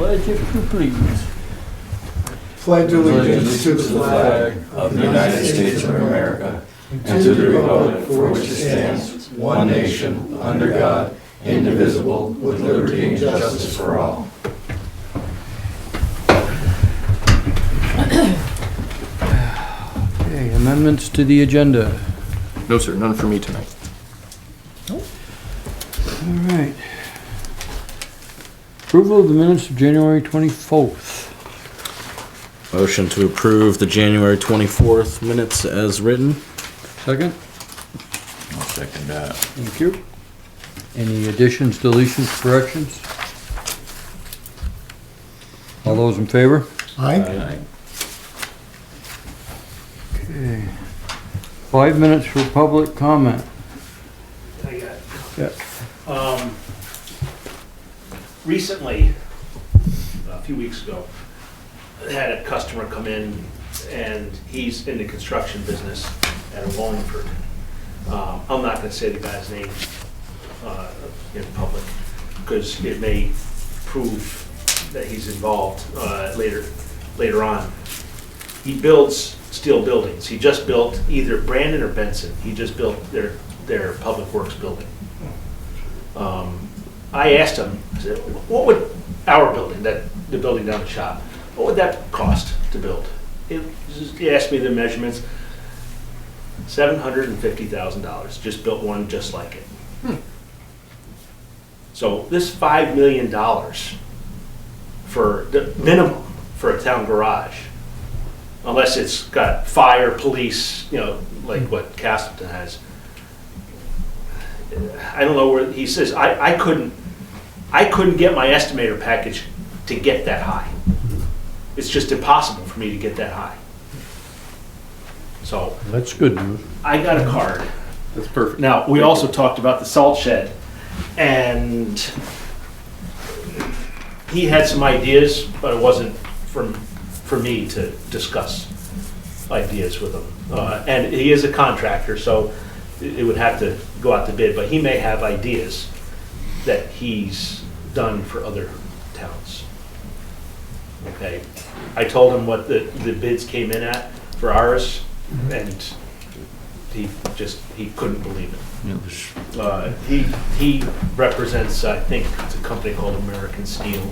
pledge if you please. Pledge allegiance to the flag of the United States of America and to the republic for which it stands, one nation, under God, indivisible, with liberty and justice for all. Okay, amendments to the agenda. No, sir, none for me tonight. All right. Approval of the minutes of January 24th. Motion to approve the January 24th minutes as written. Second? I'll second that. Thank you. Any additions, deletions, corrections? All those in favor? Aye. Okay. 5 minutes for public comment. I got it. Yeah. Recently, a few weeks ago, I had a customer come in and he's in the construction business at Wallingford. I'm not gonna say the guy's name in public because it may prove that he's involved later on. He builds steel buildings. He just built either Brandon or Benson. He just built their public works building. I asked him, I said, what would our building, the building down the shop, what would that cost to build? He asked me the measurements, $750,000. Just built one just like it. So this $5 million for the minimum for a town garage, unless it's got fire, police, like what Castleton has. I don't know where, he says, I couldn't get my estimator package to get that high. It's just impossible for me to get that high. So That's good news. I got a card. That's perfect. Now, we also talked about the salt shed, and he had some ideas, but it wasn't for me to discuss ideas with him. And he is a contractor, so it would have to go out to bid, but he may have ideas that he's done for other towns. Okay, I told him what the bids came in at for ours, and he couldn't believe it. He represents, I think, it's a company called American Steel.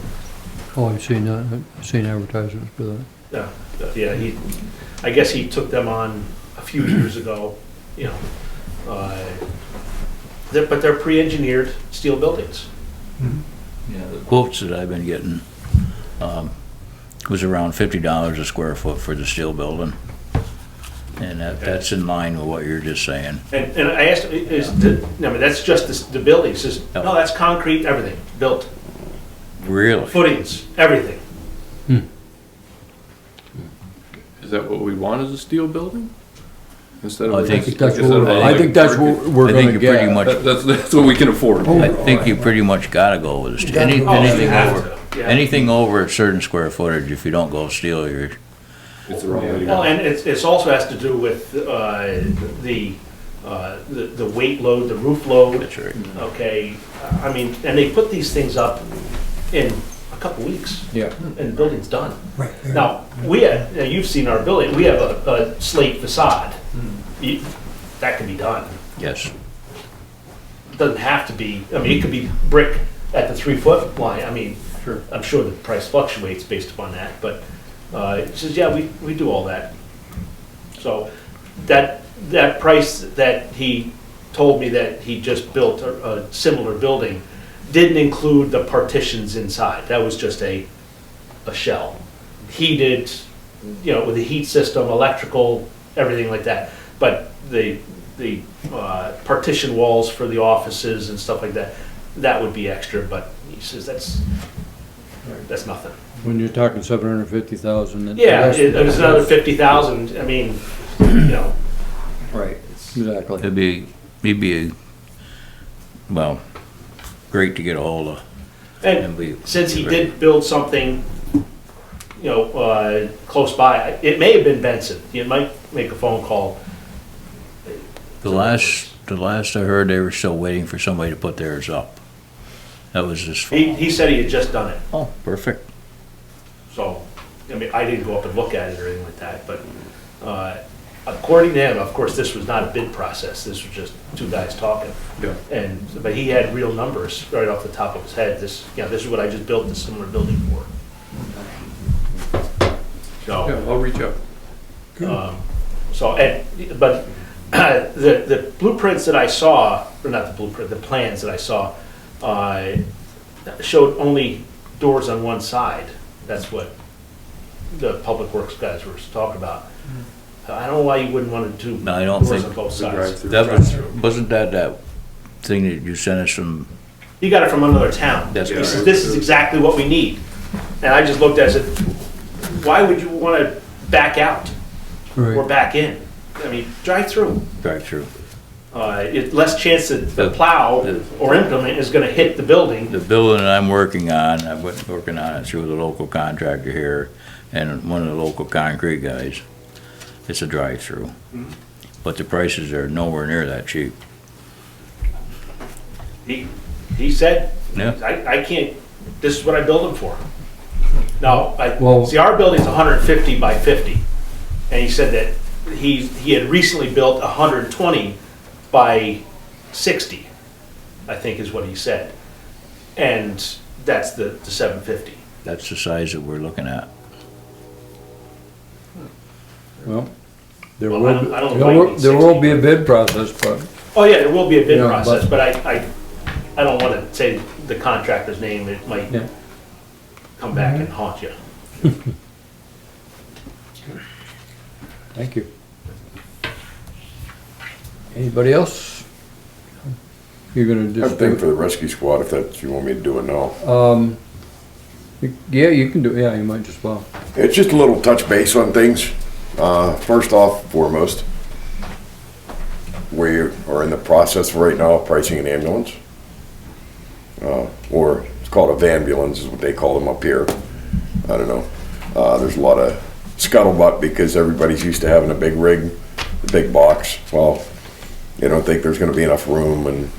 Oh, I've seen that. I've seen advertisements for that. Yeah, I guess he took them on a few years ago, but they're pre-engineered steel buildings. Yeah, the quotes that I've been getting was around $50 a square foot for the steel building. And that's in line with what you're just saying. And I asked, that's just the building. He says, no, that's concrete, everything, built. Really? Footings, everything. Is that what we want as a steel building? Instead of I think that's what we're I gonna think you pretty get. much, that's what we can afford. I think you pretty much gotta go with the steel. You gotta- Anything over a certain square footage, if you don't go steel, you're, It's the wrong way to Well, go. and it's also has to do with the weight load, the roof load. that's right. Okay, I mean, and they put these things up in a couple weeks. Yeah. And the building's done. Right. Now, you've seen our building, we have a slate facade. That can be done. Yes. It doesn't have to be, I mean, it could be brick at the 3-foot line. I mean, I'm sure the price fluctuates based upon that, but it says, yeah, we do all that. So that price that he told me that he just built a similar building didn't include the partitions inside. That was just a shell. Heated, with a heat system, electrical, everything like that. But the partition walls for the offices and stuff like that, that would be extra, but he says that's nothing. When you're talking 750,000. Yeah, it was another 50,000, I mean, Right, exactly. It'd be great to get a hold of. and since he did build something, close by, it may have been Benson, you might make a phone call. The last I heard, they were still waiting for somebody to put theirs up. That was just. He said he had just done it. Oh, perfect. So, I mean, I didn't go up and look at it or anything like that, but, according to him, of course, this was not a bid process, this was just two guys talking. Yeah. But he had real numbers right off the top of his head, this is what I just built this similar building for. So. Yeah, I'll reach out. But the blueprints that I saw, or not the blueprint, the plans that I saw, showed only doors on one side. That's what the public works guys were talking about. I don't know why you wouldn't want to do No, I don't doors think on both sides. wasn't that thing that you sent us from, He got it from another town. That's He right. says, this is exactly what we need. And I just looked at it and said, why would you want to back out or Right. back in? I mean, drive through. drive-through? Less chance that the plow or implement is gonna hit the building. The building that I'm working on, I've been working on it through the local contractor here and one of the local concrete guys. It's a drive-through. But the prices are nowhere near that cheap. He said, Yeah. I can't, this is what I build them for. Now, Well- see, our building's 150 by 50. And he said that he had recently built 120 by 60, I think is what he said. And that's the 750. That's the size that we're looking at. Well, there Well, will, I don't there like will- these there will 60. be a bid process, but, Oh, yeah, there will be a bid Yeah, process, but- but I don't want to say the contractor's name, it might yeah. come back and haunt you. Thank you. Anybody else? You're gonna I just think do for the rescue squad, if that's, you want me to do it now. yeah, you can do, yeah, you might just well. It's just a little touch base on things. First off, foremost, we are in the process right now of pricing an ambulance. Or it's called a vanbulance is what they call them up here. I don't know. There's a lot of scuttlebutt because everybody's used to having a big rig, a big box. Well, they don't think there's gonna be enough room and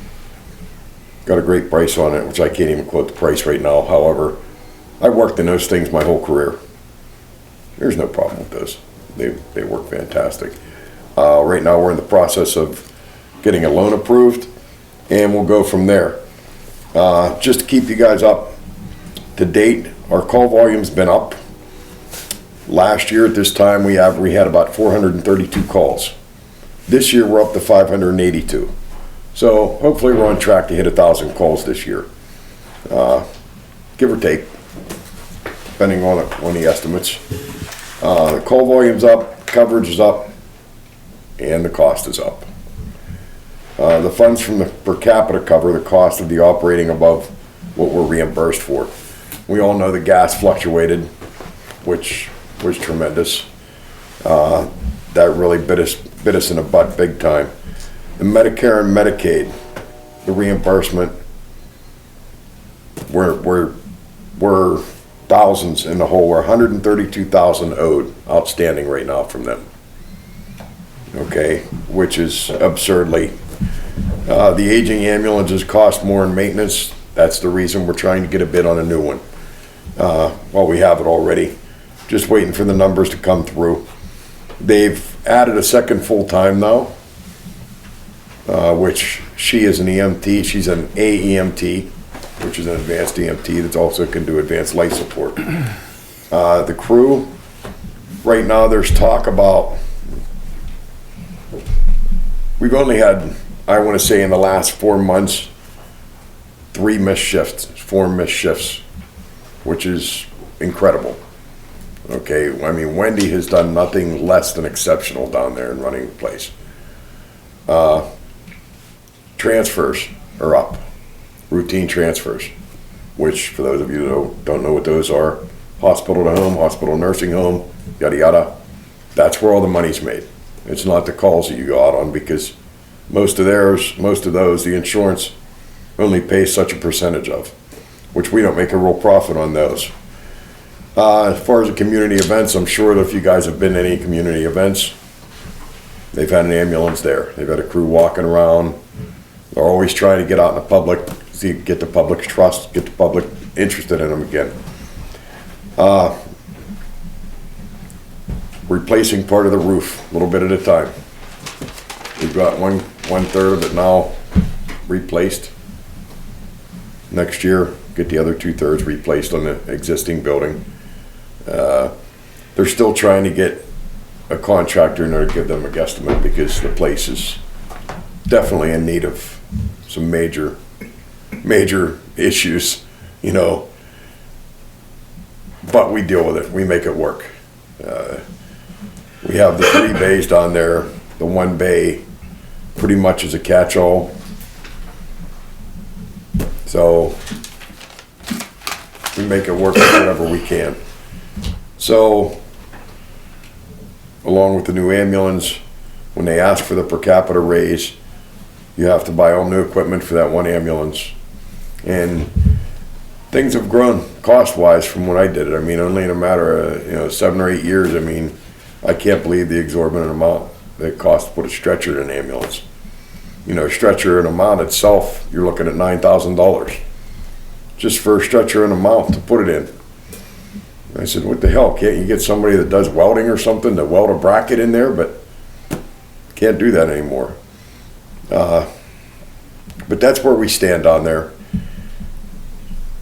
got a great price on it, which I can't even quote the price right now. However, I've worked in those things my whole career. There's no problem with those. They work fantastic. Right now, we're in the process of getting a loan approved, and we'll go from there. Just to keep you guys up to date, our call volume's been up. Last year at this time, we had about 432 calls. This year, we're up to 582. So hopefully, we're on track to hit 1,000 calls this year, give or take, depending on the estimates. The call volume's up, coverage is up, and the cost is up. The funds from the per capita cover the cost of the operating above what we're reimbursed for. We all know the gas fluctuated, which was tremendous. That really bit us in the butt big time. The Medicare and Medicaid, the reimbursement, we're thousands in the hole. We're 132,000 owed, outstanding right now from them. Okay, which is absurdly. The aging ambulances cost more in maintenance. That's the reason we're trying to get a bid on a new one. Well, we have it already. Just waiting for the numbers to come through. They've added a second full-time now, which she is an EMT. She's an AEMT, which is an advanced EMT that also can do advanced life support. The crew, right now there's talk about, we've only had, I want to say in the last 4 months, 4 missed shifts, which is incredible. Okay, I mean, Wendy has done nothing less than exceptional down there in running the place. Transfers are up, routine transfers, which for those of you who don't know what those are, hospital to home, hospital nursing home, yada yada, that's where all the money's made. It's not the calls that you go out on, because most of those, the insurance only pays such a percentage of, which we don't make a real profit on those. As far as the community events, I'm sure that if you guys have been to any community events, they've had an ambulance there. They've had a crew walking around. They're always trying to get out in the public, get the public's trust, get the public interested in them again. replacing part of the roof, a little bit at a time. We've got one-third of it now replaced. Next year, get the other 2/3 replaced on the existing building. They're still trying to get a contractor in there to give them a guesstimate because the place is definitely in need of some major issues, you know. But we deal with it, we make it work. We have the 3 bays down there, the 1 bay pretty much is a catch-all. So we make it work whenever we can. So, along with the new ambulance, when they ask for the per capita raise, you have to buy all new equipment for that one ambulance. And things have grown cost-wise from when I did it. I mean, only in a matter of 7 or 8 years. I mean, I can't believe the exorbitant amount that it costs to put a stretcher in an ambulance. You know, stretcher and a mount itself, you're looking at $9,000 just for a stretcher and a mount to put it in. I said, what the hell, can't you get somebody that does welding or something to weld a bracket in there? But can't do that anymore. But that's where we stand on there.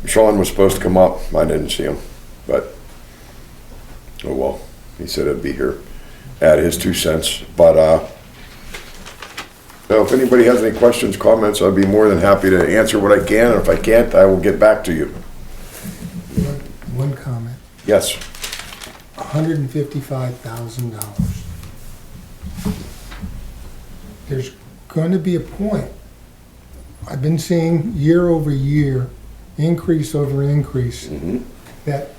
Sean was supposed to come up, I didn't see him, but oh well, he said he'd be here, add his 2 cents. But so if anybody has any questions, comments, I'd be more than happy to answer what I can, and if I can't, I will get back to you. One comment, Yes. $155,000. There's going to be a point, I've been seeing year over year, increase over increase, that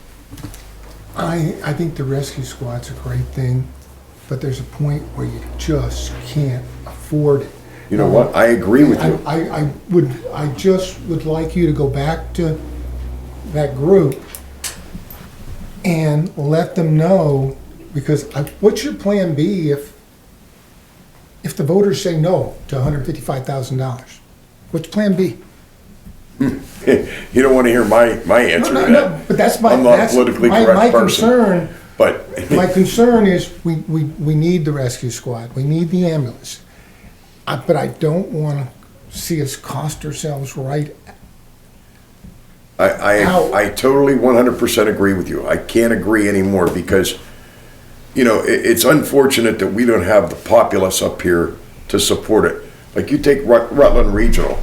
I think the rescue squad's a great thing, but there's a point where you just can't afford it. You know what, I agree with you. I just would like you to go back to that group and let them know, because what's your plan B if the voters say no to $155,000? What's plan B? You don't want to hear my answer to that. No, but that's my, I'm not a that's politically my correct person. concern. But My concern is we need the rescue squad, we need the ambulance. But I don't want to see us cost ourselves right. I totally 100% agree with you. I can't agree anymore because, you know, it's unfortunate that we don't have the populace up here to support it. Like you take Rutland Regional,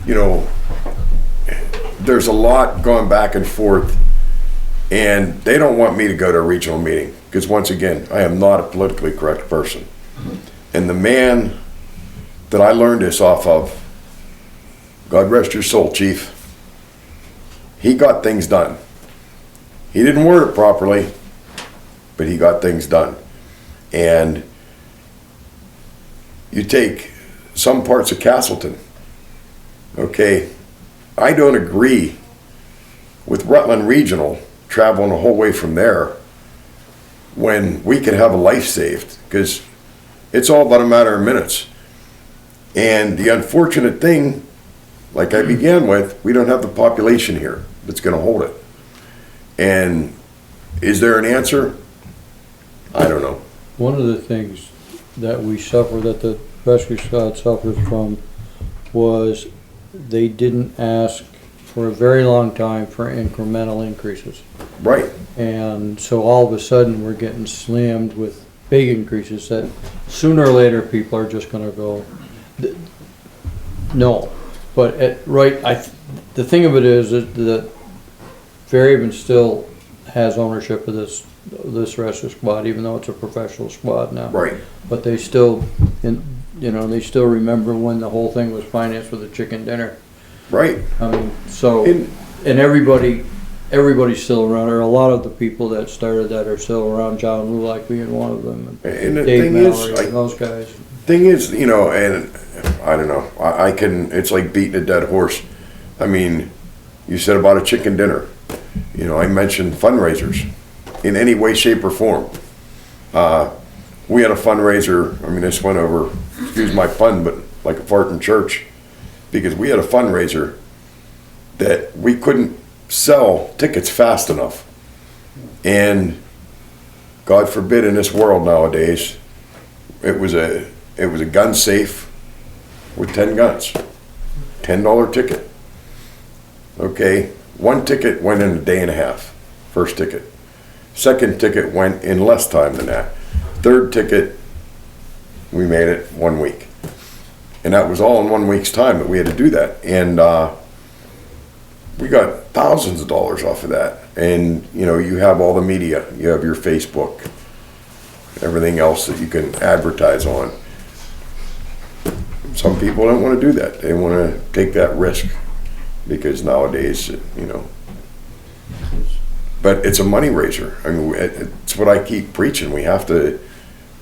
you know, there's a lot going back and forth, and they don't want me to go to a regional meeting because, once again, I am not a politically correct person. And the man that I learned this off of, God rest your soul, Chief, he got things done. He didn't word it properly, but he got things done. And you take some parts of Castleton, okay, I don't agree with Rutland Regional traveling the whole way from there when we can have a life saved, because it's all about a matter of minutes. And the unfortunate thing, like I began with, we don't have the population here that's going to hold it. And is there an answer? I don't know. One of the things that we suffer, that the rescue squad suffers from, was they didn't ask for a very long time for incremental increases. Right. And so all of a sudden, we're getting slammed with big increases that sooner or later, people are just gonna go, no. But the thing of it is that Fairhaven still has ownership of this rescue squad, even though it's a professional squad now. Right. But they still, they still remember when the whole thing was financed with a chicken dinner. Right. I mean, so, And- and everybody's still around, or a lot of the people that started that are still around, John Lulak being one of them, And the Dave thing is, Mallory, and those guys. Thing is, you know, and I don't know, it's like beating a dead horse. I mean, you said about a chicken dinner. You know, I mentioned fundraisers in any way, shape, or form. We had a fundraiser, I mean, this went over, excuse my pun, but like a fart in church, because we had a fundraiser that we couldn't sell tickets fast enough. And God forbid in this world nowadays, it was a gun safe with 10 guns. $10 ticket. Okay, one ticket went in a day and a half, first ticket. Second ticket went in less time than that. Third ticket, we made it 1 week. And that was all in 1 week's time that we had to do that. And we got thousands of dollars off of that. And, you know, you have all the media, you have your Facebook, everything else that you can advertise on. Some people don't want to do that. They want to take that risk because nowadays, you know. But it's a money raiser. I mean, it's what I keep preaching. We have to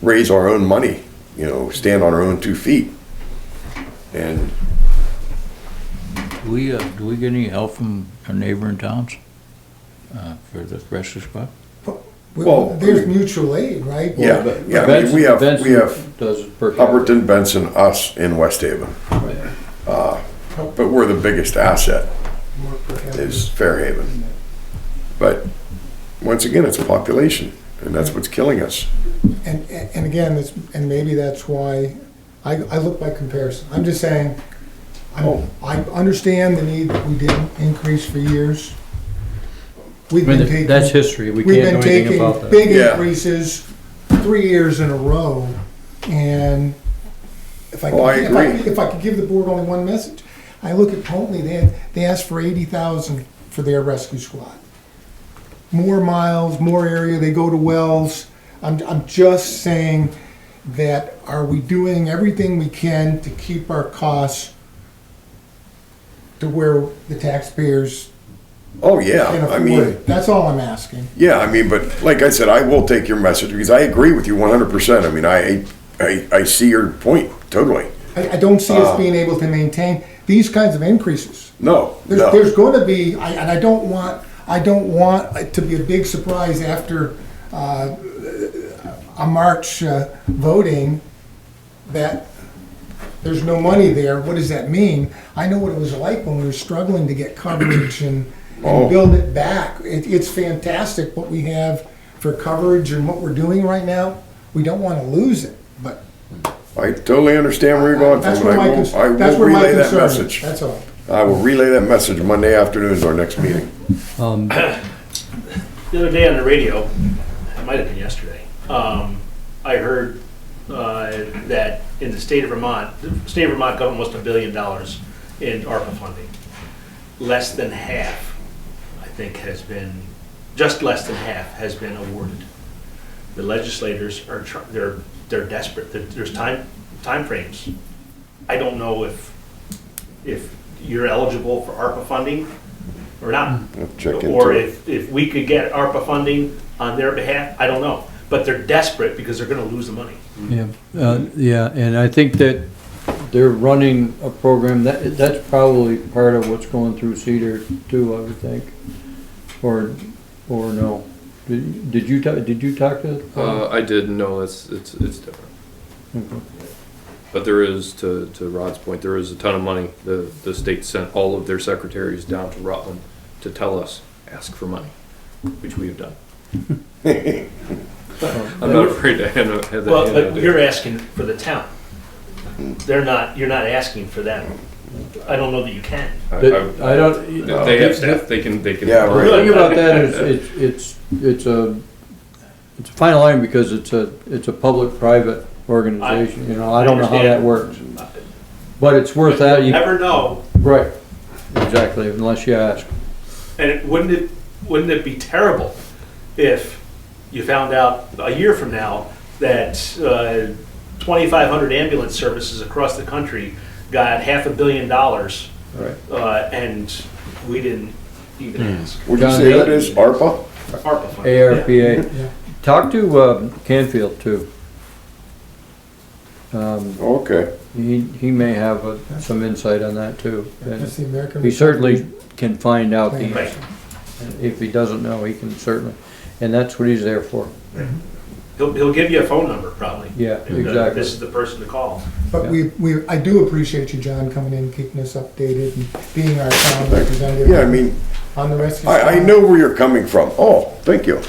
raise our own money, you know, stand on our own 2 feet. And Do we get any help from our neighboring towns for the rescue squad? Well, there's mutual aid, right? yeah, But yeah. Benson- we have Benson does it per capita. Hubbardton, Benson, us in West Haven. But we're the biggest asset is Fairhaven. But once again, it's population, and that's what's killing us. And again, and maybe that's why I look by comparison. I'm just saying, I understand the need that we didn't increase for years. We've I been mean, taking. that's history, we We've can't been do anything about taking that. big Yeah. increases 3 years in a row, and if I Oh, I agree. if I could give the board only one message, I look at Pontley. They asked for 80,000 for their rescue squad. More miles, more area. They go to wells. I'm just saying that are we doing everything we can to keep our costs to where the taxpayers Oh, can yeah, I afford mean, it? That's all I'm asking. yeah, I mean, but like I said, I will take your message because I agree with you 100%. I mean, I see your point totally. I don't see us being able to maintain these kinds of increases. No, no. There's going to be, and I don't want it to be a big surprise after a March voting that there's no money there. What does that mean? I know what it was like when we were struggling to get coverage and Oh. build it back. It's fantastic what we have for coverage and what we're doing right now. We don't want to lose it, but I totally understand where you're going that's from. where and my I that's will where my relay that concern is. message. That's all. I will relay that message Monday afternoon is our next meeting. The other day on the radio, it might have been yesterday, I heard that in the state of Vermont got almost $1 billion in ARPA funding. Less than half, I think, just less than half has been awarded. The legislators they're desperate. There's time frames. I don't know if you're eligible for ARPA funding or not. I'll check into Or it. if we could get ARPA funding on their behalf, I don't know. But they're desperate because they're gonna lose the money. Yeah, and I think that they're running a program, that's probably part of what's going through Cedar too, I would think. Or no? Did you talk to? I did know it's different. Okay. But there is, to Rod's point, there is a ton of money. The state sent all of their secretaries down to Rutland to tell us, ask for money, which we have done. I'm not afraid to have that. Well, hand but out. you're asking for the town. You're not asking for them. I don't know that you can. I don't. They have staff, they can. Yeah, The right. thing about that is, it's a fine line because it's a public-private organization, you know, I don't know how that works. But it's worth that, You never know. right, exactly, unless you ask. And wouldn't it be terrible if you found out a year from now that 2,500 ambulance services across the country got $500 million Right. and we didn't even ask. Would you John, say that is ARPA? ARPA funding. ARPA. Yeah. Talk to Canfield too. Okay. He may have some insight on that too. And That's the American. he certainly can find out the Right. answer. If he doesn't know, he can certainly, and that's what he's there for. He'll give you a phone number probably. Yeah, And, exactly. This is the person to call. But I do appreciate you, John, coming in, keeping us updated and being our town representative. Yeah, I mean, On the rescue. I squad. know where you're coming from. Oh, thank you.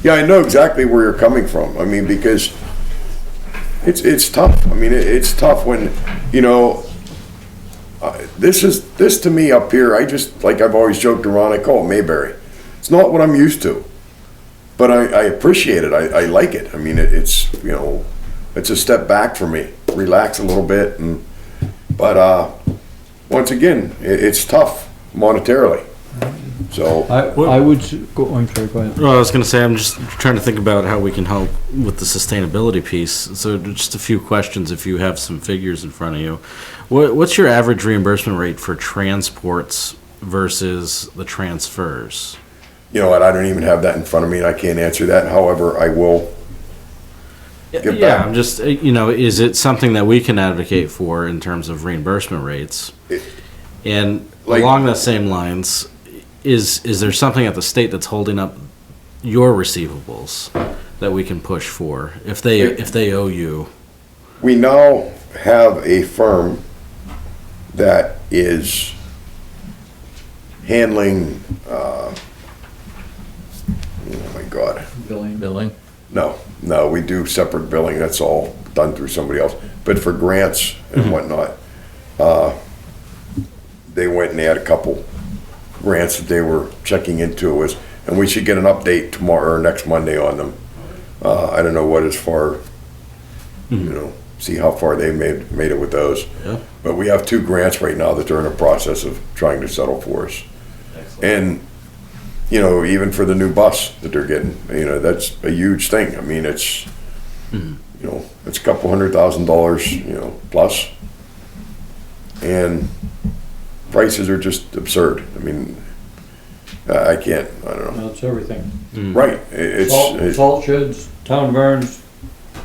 Yeah, I know exactly where you're coming from. I mean, because it's tough. I mean, it's tough when, you know, this to me up here, I just, like I've always joked around, I call it Mayberry. It's not what I'm used to, but I appreciate it. I like it. I mean, it's, you know, it's a step back for me. Relax a little bit, but once again, it's tough monetarily. So I would, go, I'm sorry, go ahead. Well, I was gonna say, I'm just trying to think about how we can help with the sustainability piece. So just a few questions, if you have some figures in front of you. What's your average reimbursement rate for transports versus the transfers? you know what, I don't even have that in front of me, and I can't answer that. However, I will get Yeah, back. I'm just, you know, is it something that we can advocate for in terms of reimbursement rates? And Like- along the same lines, is there something at the state that's holding up your receivables that we can push for if they owe you? We now have a firm that is handling, oh my God. Billing? No, we do separate billing, that's all done through somebody else. But for grants and whatnot, they went and they had a couple grants that they were checking into us, and we should get an update tomorrow or next Monday on them. I don't know what as far, you know, see how far they made it with those. Yeah. But we have 2 grants right now that they're in the process of trying to settle for us. And, you know, even for the new bus that they're getting, you know, that's a huge thing. I mean, it's, you know, it's a couple $100,000, you know, plus. And prices are just absurd. I mean, I don't know. No, it's everything. Right, it's, Salt sheds, town barns,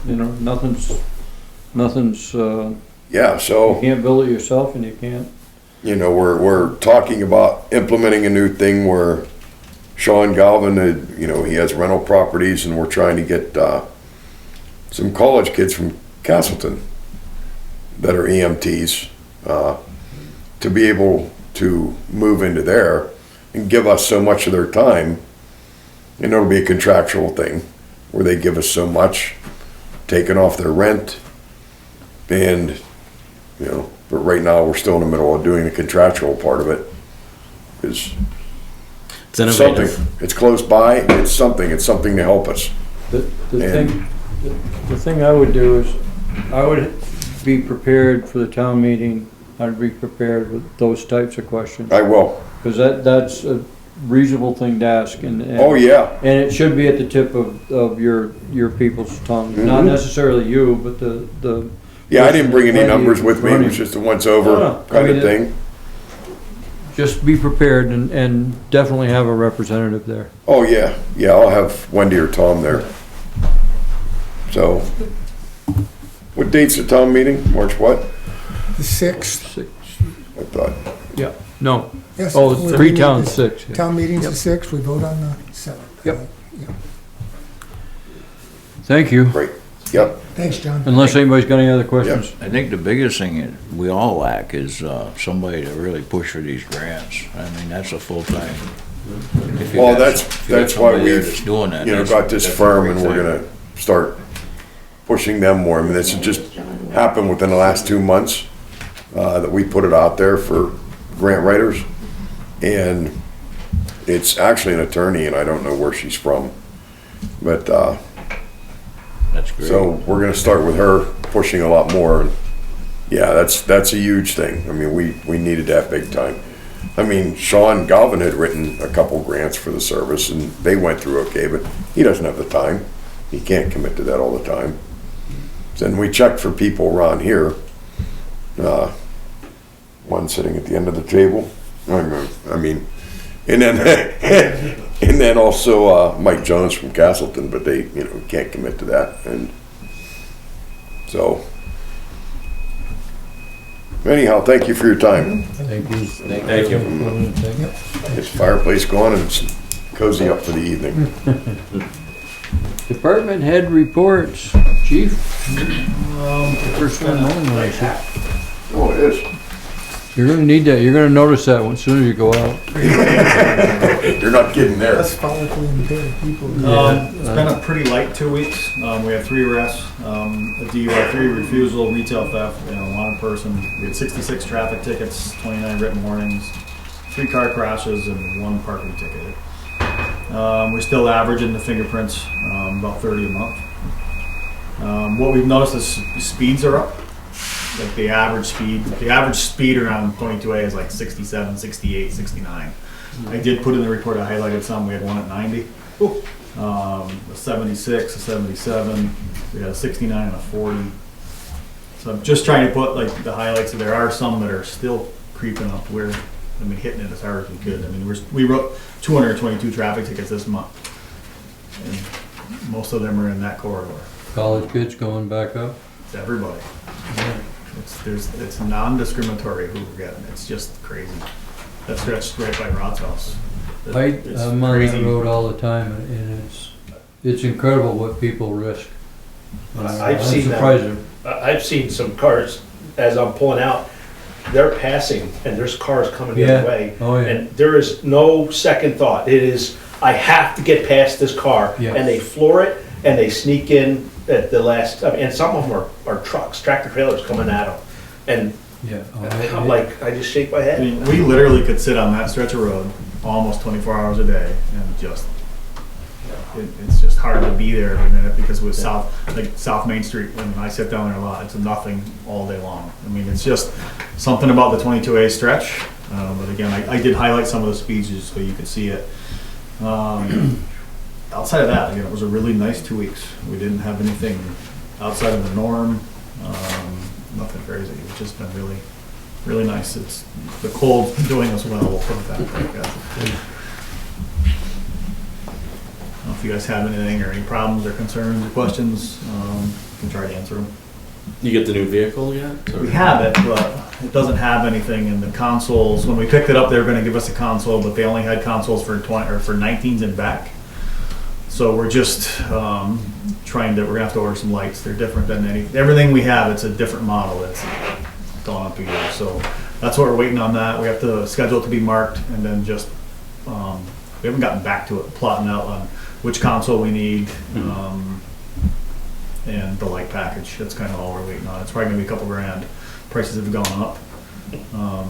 you know, nothing's, yeah, you so, can't build it yourself and you can't. you know, we're talking about implementing a new thing where Sean Galvin, you know, he has rental properties, and we're trying to get some college kids from Castleton that are EMTs to be able to move into there and give us so much of their time. And it'll be a contractual thing where they give us so much, taking off their rent, and, you know, but right now we're still in the middle of doing the contractual part of it. It's It's innovative. something, it's close by, it's something to help us. The And- thing I would do is, I would be prepared for the town meeting, I'd be prepared with those types of questions. I will. Because that's a reasonable thing to ask, and Oh, yeah, and it should be at the tip of your people's tongue, not necessarily you, but the. yeah, I didn't bring any person numbers with me, it was just a once over No, I kind mean, of thing. Just be prepared and definitely have a representative there. Oh, yeah, I'll have Wendy or Tom there. So, what date's the town meeting? March what? The 6th. I thought, Yeah, no, Yes. oh, we- three we- towns, the 6. yeah. Town meeting's Yep. the 6th, we vote on the 7th. Yep. Thank you, great, yep, Thanks, John. unless anybody's got any other questions. I think the biggest thing that we all lack is somebody to really push for these grants. I mean, that's a full-time. If you well, got that's if you got why somebody there we've, that's doing that, you know, that's- got this that's a firm, great and we're thing. gonna start pushing them more. I mean, this has just happened within the last 2 months, that we put it out there for grant writers. And it's actually an attorney, and I don't know where she's from. But, That's great. so we're gonna start with her pushing a lot more. And yeah, that's a huge thing. I mean, we needed that big time. I mean, Sean Galvin had written a couple grants for the service, and they went through okay, but he doesn't have the time. He can't commit to that all the time. Then we checked for people around here. One sitting at the end of the table. I mean, and then and then also Mike Jones from Castleton, but they, you know, can't commit to that. And so, anyhow, thank you for your time. Thank you. Thank you. It's fireplace going, and it's cozy up for the evening. Department head reports, chief. The first one, I see. Oh, it is. You're gonna need that, you're gonna notice that as soon as you go out. You're not kidding there. Less follically impaired people. It's been a pretty light 2 weeks. We had 3 arrests, a DUI, 3 refusal, retail theft, 1 person. We had 66 traffic tickets, 29 written warnings, 3 car crashes, and 1 parking ticket. We're still averaging the fingerprints, about 30 a month. What we've noticed is speeds are up. Like the average speed around 22A is like 67, 68, 69. I did put in the report, I highlighted some. We had one at 90, a 76, a 77, we had a 69 and a 40. So I'm just trying to put like the highlights. There are some that are still creeping up. Hitting it as hard as we could. We wrote 222 traffic tickets this month, and most of them are in that corridor. College kids going back up. It's everybody. It's non-discriminatory who we're getting. It's just crazy. That stretch right by Rod's house. I'm on that road all the time, and it's incredible what people risk. I've I'm seen surprised them. I've seen some cars as I'm pulling out. They're passing, and there's cars coming the Yeah. other way, Oh, yeah. and there is no second thought. It is, I have to get past this car, Yeah. and they floor it, and they sneak in at the last. And some of them are trucks, tractor trailers coming at them, and Yeah. I'm like, I just shake my head. We literally could sit on that stretch of road almost 24 hours a day and just, it's just hard to be there every minute because with South Main Street, when I sit down there a lot, it's nothing all day long. It's just something about the 22A stretch. But again, I did highlight some of the speeds just so you could see it. Outside of that, it was a really nice 2 weeks. We didn't have anything outside of the norm. Nothing crazy. It's just been really, really nice. It's the cold's doing us well. We'll put it that way. I don't know if you guys have anything or any problems or concerns or questions. You can try to answer them. You get the new vehicle yet? We have it, but it doesn't have anything in the consoles. When we picked it up, they were going to give us a console, but they only had consoles for 19s and back. So we're just we're gonna have to order some lights. They're different than everything we have. It's a different model. It's gone up a year. So that's what we're waiting on that. We have to schedule it to be marked, and then just we haven't gotten back to it, plotting out on which console we need and the light package. That's kind of all we're waiting on. It's probably gonna be a couple grand. Prices have gone up,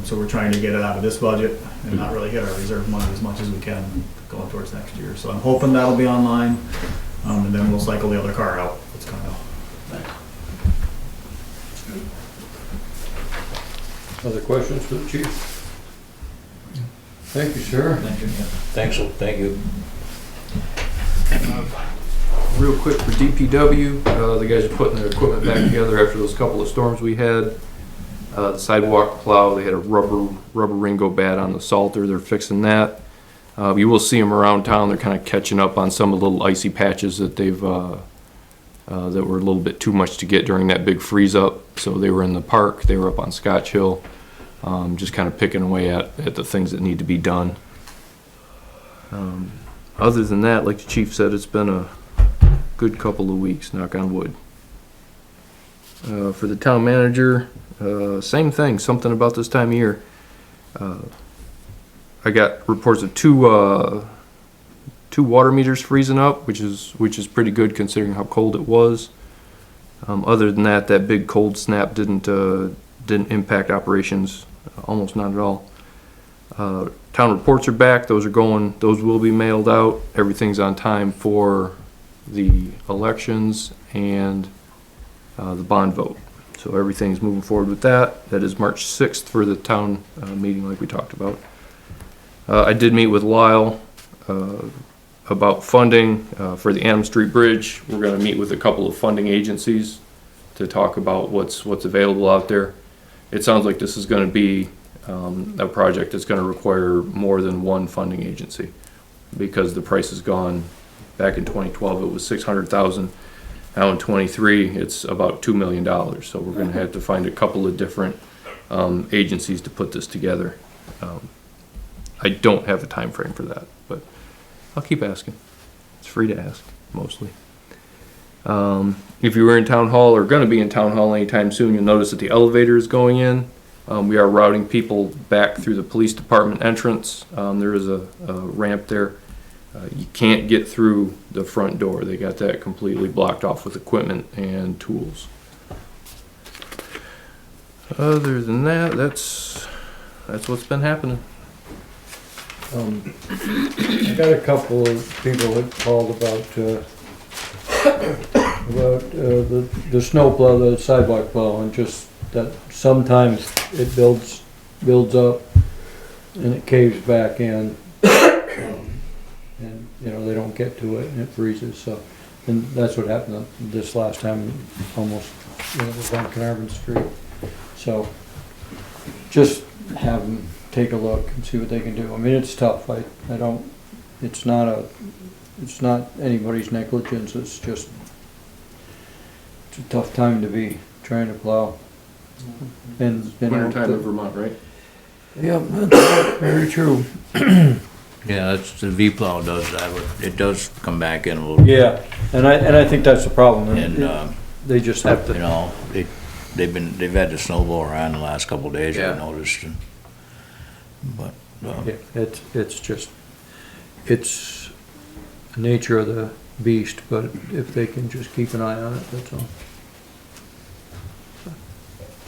so we're trying to get it out of this budget and not really hit our reserve money as much as we can going towards next year. So I'm hoping that'll be online, and then we'll cycle the other car out. It's kind of. Other questions for the chief? Thank you, sir. Thank you. Real quick for DPW, the guys are putting their equipment back together after those couple of storms we had. The sidewalk plow, they had a rubber ring go bad on the salter. They're fixing that. You will see them around town. They're kind of catching up on some of the little icy patches that they've that were a little bit too much to get during that big freeze up. So they were in the park. They were up on Scotch Hill, just kind of picking away at the things that need to be done. Other than that, like the chief said, it's been a good couple of weeks, knock on wood. For the town manager, same thing, something about this time of year. I got reports of two water meters freezing up, which is pretty good considering how cold it was. Other than that, that big cold snap didn't impact operations, almost not at all. Town reports are back. Those will be mailed out. Everything's on time for the elections and the bond vote. So everything's moving forward with that. That is March 6th for the town meeting like we talked about. I did meet with Lyle about funding for the Adams Street Bridge. We're going to meet with a couple of funding agencies to talk about what's available out there. It sounds like this is going to be a project that's going to require more than one funding agency because the price has gone. Back in 2012 it was $600,000. Now in 23 it's about $2 million. So we're going to have to find a couple of different agencies to put this together. I don't have a time frame for that, but I'll keep asking. It's free to ask, mostly. If you were in town hall or going to be in town hall anytime soon, you'll notice that the elevator is going in. We are routing people back through the police department entrance. There is a ramp there. You can't get through the front door. They got that completely blocked off with equipment and tools. Other than that, that's what's been happening. I got a couple of people that called about the snow plow, the sidewalk plow, and just that sometimes it builds up and it caves back in. And, you know, they don't get to it and it freezes, so, and that's what happened this last time, almost, you know, it was on Carnarvon Street. So, just have them take a look and see what they can do. I mean, it's tough, it's not anybody's negligence, it's just, it's a tough time to be trying to plow. And, you know, Wintertime in Vermont, right? yeah, that's very true. Yeah, that's, the V-plow does that, but it does come back in a little. Yeah, and I think that's the problem, And, they just have you to, know, they've had the snowball around the last couple of days, Yeah. I've noticed. But, yeah, it's just, it's the nature of the beast, but if they can just keep an eye on it, that's all.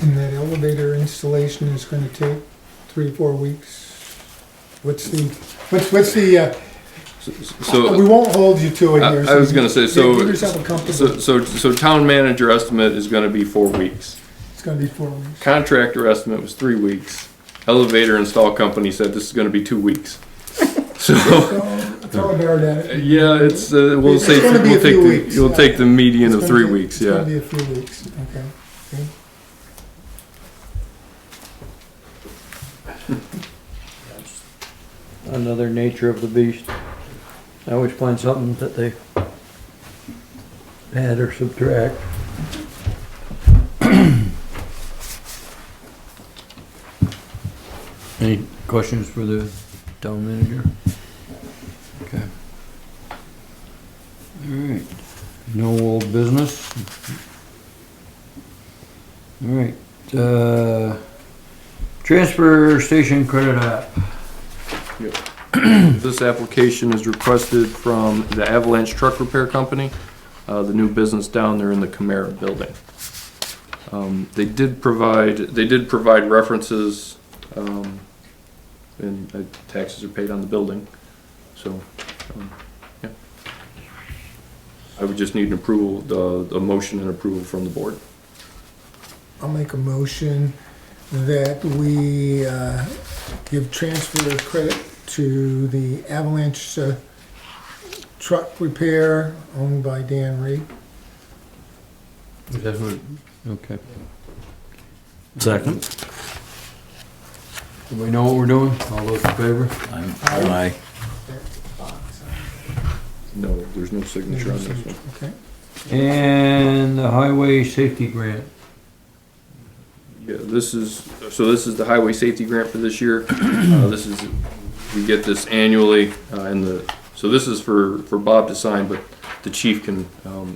And that elevator installation is gonna take 3-4 weeks. What's the, we won't hold you to it here. I was gonna say, Give yourself a comfortable, so town manager estimate is gonna be 4 weeks. it's gonna be 4 weeks. Contractor estimate was 3 weeks. Elevator install company said this is gonna be 2 weeks. So, Throw a dart at it. yeah, it's, we'll It's say, gonna be a few weeks, we'll yeah. take the median It's of gonna 3 be- weeks, It's gonna yeah. be a few weeks, okay. Good. Another nature of the beast. I always find something that they add or subtract. Any questions for the town manager? Okay. All right, no old business. All right, transfer station credit app. This application is requested from the Avalanche Truck Repair Company, the new business down there in the Camara building. They did provide references, and taxes are paid on the building, so, yeah. I would just need an approval, a motion and approval from the board. I'll make a motion that we give transfer credit to the Avalanche truck repair owned by Dan Reed. Is that what, okay. Second. Do we know what we're doing? All those in favor? Aye. No, there's no signature on this one. Okay. And the highway safety grant. Yeah, this is the highway safety grant for this year. We get this annually, so this is for Bob to sign, but the chief can,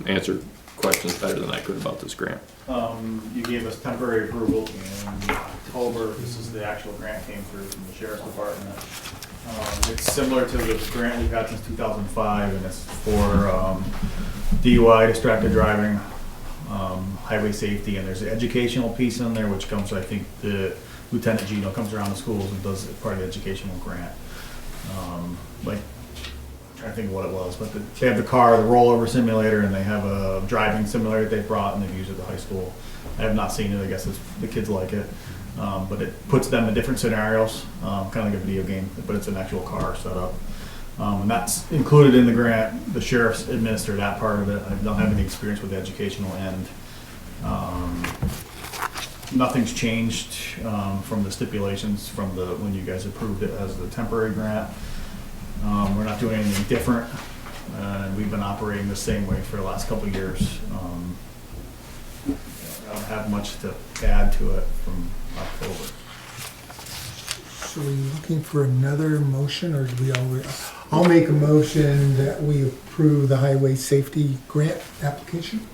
answer questions better than I could about this grant. You gave us temporary approval in October. This is the actual grant came through from the sheriff's department. It's similar to the grant we've had since 2005, and it's for DUI, distracted driving, highway safety, and there's an educational piece in there, which comes, I think, the Lieutenant Gino comes around the schools and does part of the educational grant. Like, I'm trying to think of what it was, but they have the car, the rollover simulator, and they have a driving simulator they brought and they've used at the high school. I have not seen it. I guess the kids like it, but it puts them in different scenarios, kind of like a video game, but it's an actual car setup. And that's included in the grant. The sheriffs administer that part of it. I don't have any experience with the educational end. Nothing's changed from the stipulations from when you guys approved it as the temporary grant. We're not doing anything different. We've been operating the same way for the last couple of years. I don't have much to add to it from October. So are you looking for another motion, or do we already? I'll make a motion that we approve the highway safety grant application.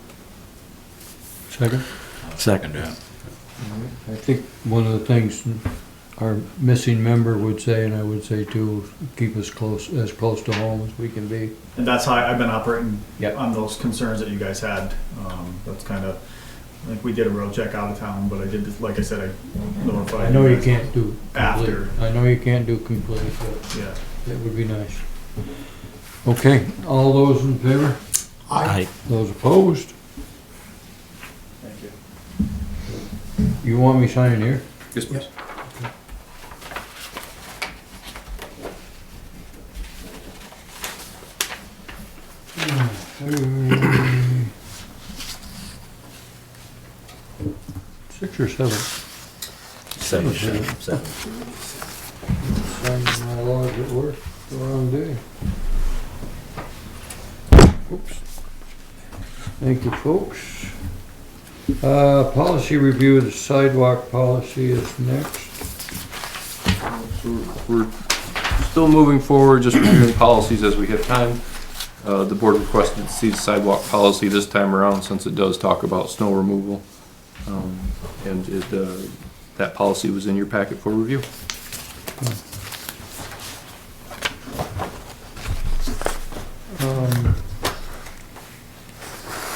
Second? Second, yeah. I think one of the things our missing member would say, and I would say too, keep us as close to home as we can be. And that's how I've been operating Yep. on those concerns that you guys had. That's kind of, I think we did a road check out of town, but I did, like I said, I notified. I know you guys can't do complete. After. I know you can't do complete, but Yeah. that would be nice. Okay, all those in favor? I, Those opposed? Thank you. You want me signing here? Yes, please. Six or seven? Seven. Signed my log at work the wrong day. Oops. Thank you, folks. Policy review of the sidewalk policy is next. So we're still moving forward, just reviewing policies as we have time. The board requested to see the sidewalk policy this time around since it does talk about snow removal. And that policy was in your packet for review.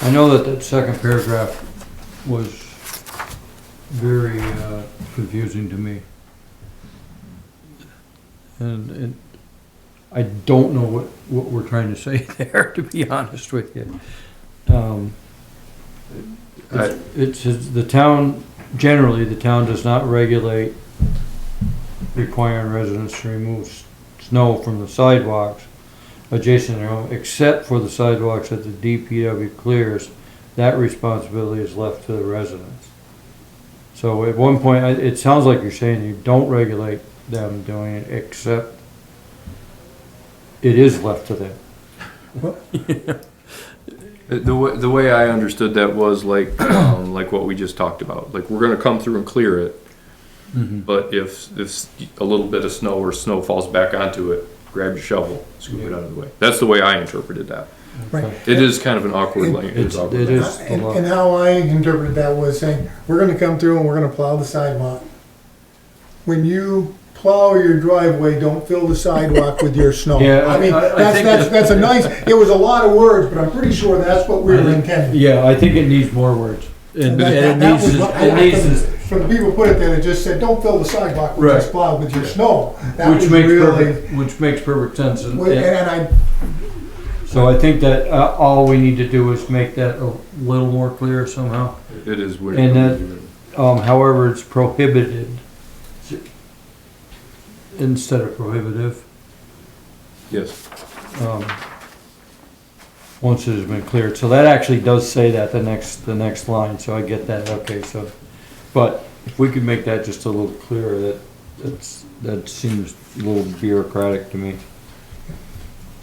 I know that second paragraph was very confusing to me. And I don't know what we're trying to say there, to be honest with you. It says the town, generally, the town does not regulate requiring residents to remove snow from the sidewalks adjacent to their home, except for the sidewalks that the DPW clears. That responsibility is left to the residents. So at one point, it sounds like you're saying you don't regulate them doing it, except it is left to them. The way I understood that was like what we just talked about. Like, we're gonna come through and clear it, but if a little bit of snow or snow falls back onto it, grab your shovel, scoop it out of the way. That's the way I interpreted that. Right. It is kind of an awkward language. It is a lot. And how I interpreted that was saying, we're gonna come through and we're gonna plow the sidewalk. When you plow your driveway, don't fill the sidewalk with your snow. Yeah, I mean, I think that's a nice, it was a lot of words, but I'm pretty sure that's what we were intending. Yeah, I think it needs more words. And That it needs, was what it needs, for the people who put it there, it just said, don't fill the sidewalk with just plow with your snow. That which was makes really, which makes perfect sense. and I, So I think that all we need to do is make that a little more clear somehow. It is weird. And that, however, it's prohibited instead of prohibitive. Yes. Once it has been cleared. So that actually does say that the next line. So I get that. Okay. So, but if we could make that just a little clearer, that seems a little bureaucratic to me.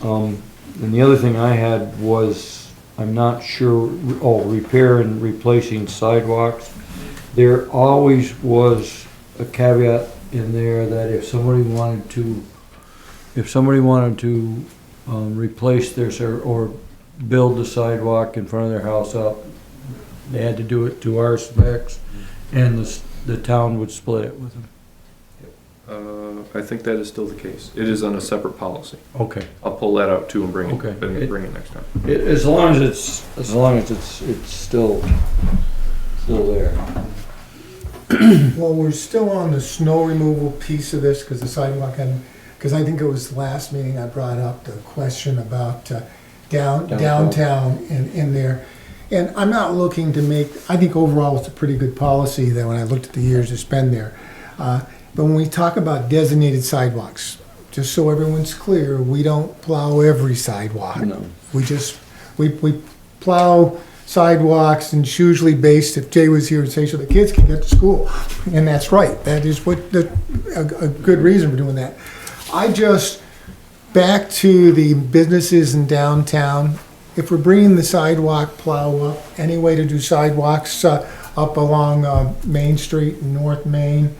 And the other thing I had was, I'm not sure, repair and replacing sidewalks. There always was a caveat in there that if somebody wanted to replace this or build the sidewalk in front of their house up, they had to do it to our specs, and the town would split it with them. I think that is still the case. It is on a separate policy. Okay. I'll pull that out too and bring Okay. it next time. As long as it's still there. well, we're still on the snow removal piece of this, because the sidewalk had, because I think it was the last meeting I brought up the question about downtown in there. And I'm not looking to make, I think overall it's a pretty good policy that when I looked at the years it's been there. But when we talk about designated sidewalks, just so everyone's clear, we don't plow every sidewalk. No. We plow sidewalks, and it's usually based, if Jay was here, to say so the kids can get to school. And that's right. That is a good reason for doing that. Back to the businesses in downtown, if we're bringing the sidewalk plow up, any way to do sidewalks up along Main Street and North Main,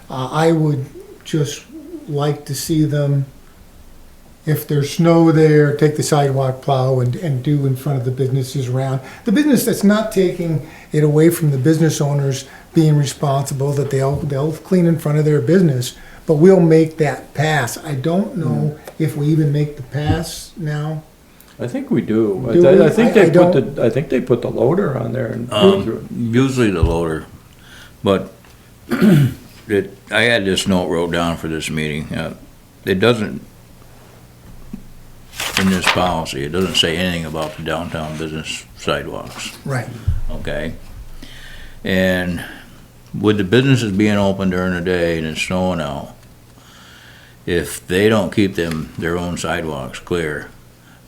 I would just like to see them if there's snow there, take the sidewalk plow and do in front of the businesses around. The business that's not taking it away from the business owners being responsible, that they'll clean in front of their business, but we'll make that pass. I don't know if we even make the pass now. I think we do. Do we? I think I they don't- I think they put the loader on there and go through it. Usually the loader, but I had this note wrote down for this meeting. It doesn't, in this policy, it doesn't say anything about the downtown business sidewalks, Right. okay? And with the businesses being open during the day and it's snowing out, if they don't keep their own sidewalks clear,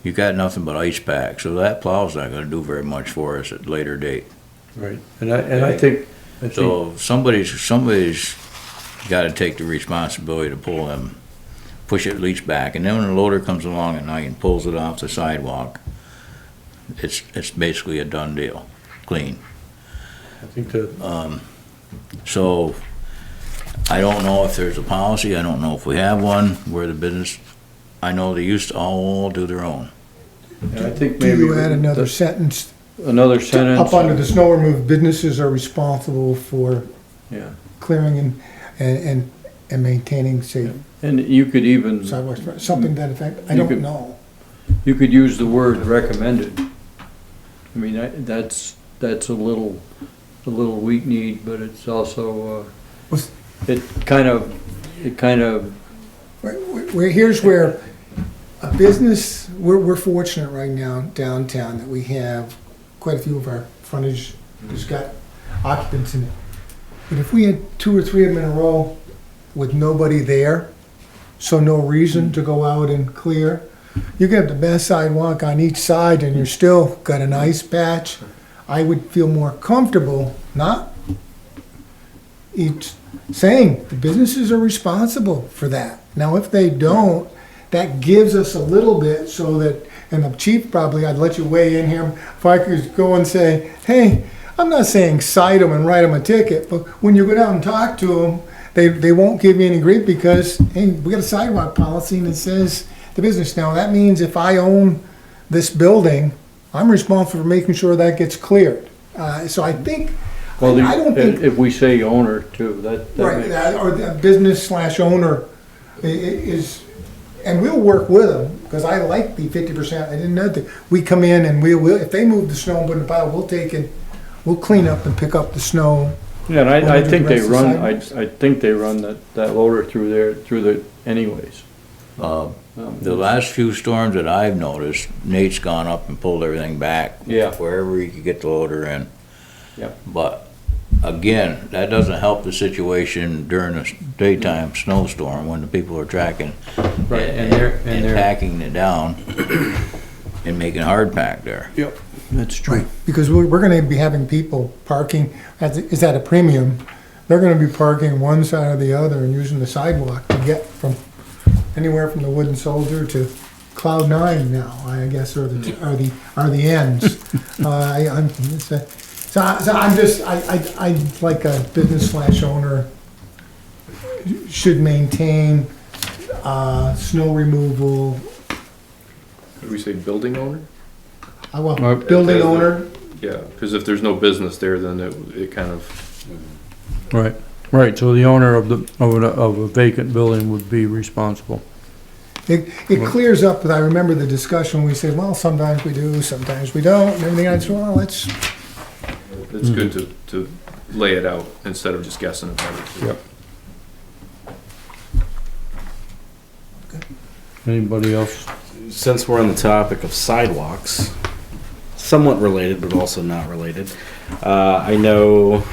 you got nothing but ice pack, so that plow's not gonna do very much for us at a later date. Right, and I think, So somebody's gotta take the responsibility to pull them, push it at least back, and then when the loader comes along at night and pulls it off the sidewalk, it's basically a done deal, clean. I think that, So, I don't know if there's a policy, I don't know if we have one, where the business, I know they used to all do their own. and I think Do maybe. you add another sentence? Another sentence. Up under the snow removal, businesses are responsible for Yeah, clearing and maintaining safe and you could even, sidewalks, something to that effect. I You don't could- know. you could use the word recommended. I mean, that's a little weak-kneed, but it's also, Was- it kind of, Here's where a business, we're fortunate right now downtown that we have quite a few of our frontage has got occupants in it. But if we had 2 or 3 of them in a row with nobody there, so no reason to go out and clear, you can have the best sidewalk on each side and you're still got an ice patch. I would feel more comfortable not saying the businesses are responsible for that. Now, if they don't, that gives us a little bit so that, and the chief probably, I'd let you weigh in here, if I could go and say, hey, I'm not saying cite them and write them a ticket, but when you go down and talk to them, they won't give you any grief because, hey, we got a sidewalk policy and it says the business. Now, that means if I own this building, I'm responsible for making sure that gets cleared. So I think, well, I don't think. if we say owner too, that Right, makes. or the business/owner is, and we'll work with them, because I like the 50%, I didn't know that, we come in and we will, if they move the snow and put it in a pile, we'll clean up and pick up the snow. Yeah, and When I we do think the they rest of the run, sidewalks. I think they run that loader through the anyways. The last few storms that I've noticed, Nate's gone up and pulled everything back. Yeah. Wherever he could get the loader in. Yep. But, again, that doesn't help the situation during a daytime snowstorm when the people are tracking. Right, and they're. packing it down and making hard pack there. Yep, that's Right, because we're gonna be having people parking, is at a premium, they're gonna be parking one side or the other and using the sidewalk to get from anywhere from the Wooden Soldier to Cloud 9 now, I guess, are the ends. So I'm just, I like a business/owner should maintain snow removal. Did we say building owner? Building owner, Yeah, because if there's no business there, then it kind of, Right, so the owner of a vacant building would be responsible. it clears up, but I remember the discussion, we said, well, sometimes we do, sometimes we don't, and everything, I said, well, it's good to lay it out instead of just guessing about it. Yep. Anybody else? Since we're on the topic of sidewalks, somewhat related but also not related, I know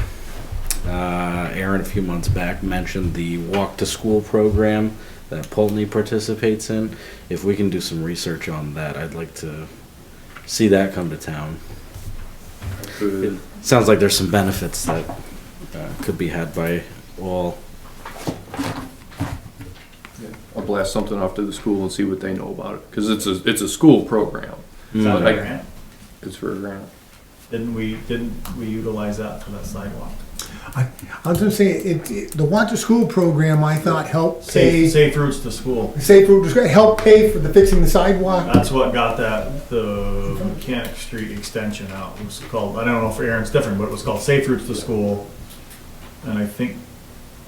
Aaron a few months back mentioned the Walk to School program that Pulteney participates in. If we can do some research on that, I'd like to see that come to town. It sounds like there's some benefits that could be had by all. I'll blast something off to the school and see what they know about it, because it's a school program. Is that Like- a grant? It's for a grant. Didn't we utilize that for that sidewalk? I was gonna say, the Want to School program, I thought helped pay, Safe routes to school. safe route, help pay for the fixing the sidewalk. That's what got the Mechanic Street extension out. It was called, I don't know if Aaron's different, but it was called Safe Routes to School. And I think,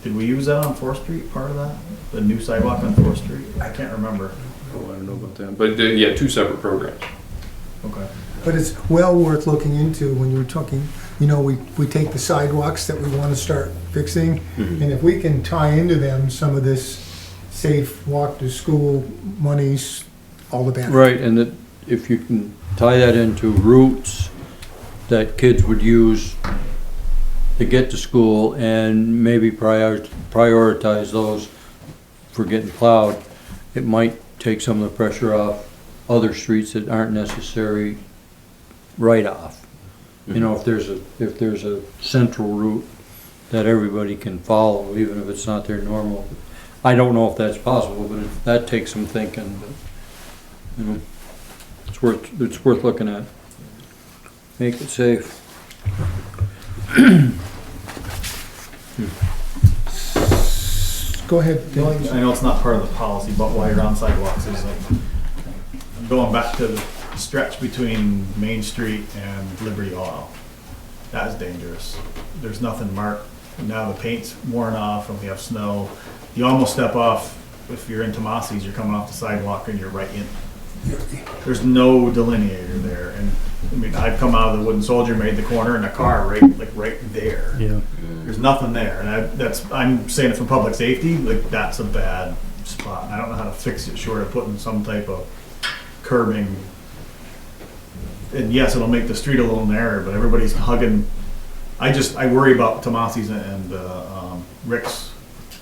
did we use that on 4th Street, part of that? The new sidewalk on 4th Street? I can't remember. Oh, I don't know about that, but yeah, two separate programs. Okay. But it's well worth looking into when you're talking, you know, we take the sidewalks that we wanna start fixing, and if we can tie into them some of this safe walk to school monies, all the better. Right, and that if you can tie that into routes that kids would use to get to school and maybe prioritize those for getting plowed, it might take some of the pressure off other streets that aren't necessary right off. You know, if there's a central route that everybody can follow, even if it's not their normal. I don't know if that's possible, but that takes some thinking, but, you know, it's worth looking at. Make it safe. Go ahead, The only- Dave. I know it's not part of the policy, but while you're on sidewalks, is like, going back to the stretch between Main Street and Liberty Auto. That is dangerous. There's nothing marked. Now the paint's worn off and we have snow. You almost step off, if you're in Tomasi's, you're coming off the sidewalk and you're right in. There's no delineator there. And I mean, I've come out of the Wooden Soldier, made the corner in a car right there. Yeah. There's nothing there, and I'm saying it for public safety, like, that's a bad spot. I don't know how to fix it short of putting some type of curbing. And yes, it'll make the street a little narrower, but everybody's hugging. I worry about Tomasi's and Rick's.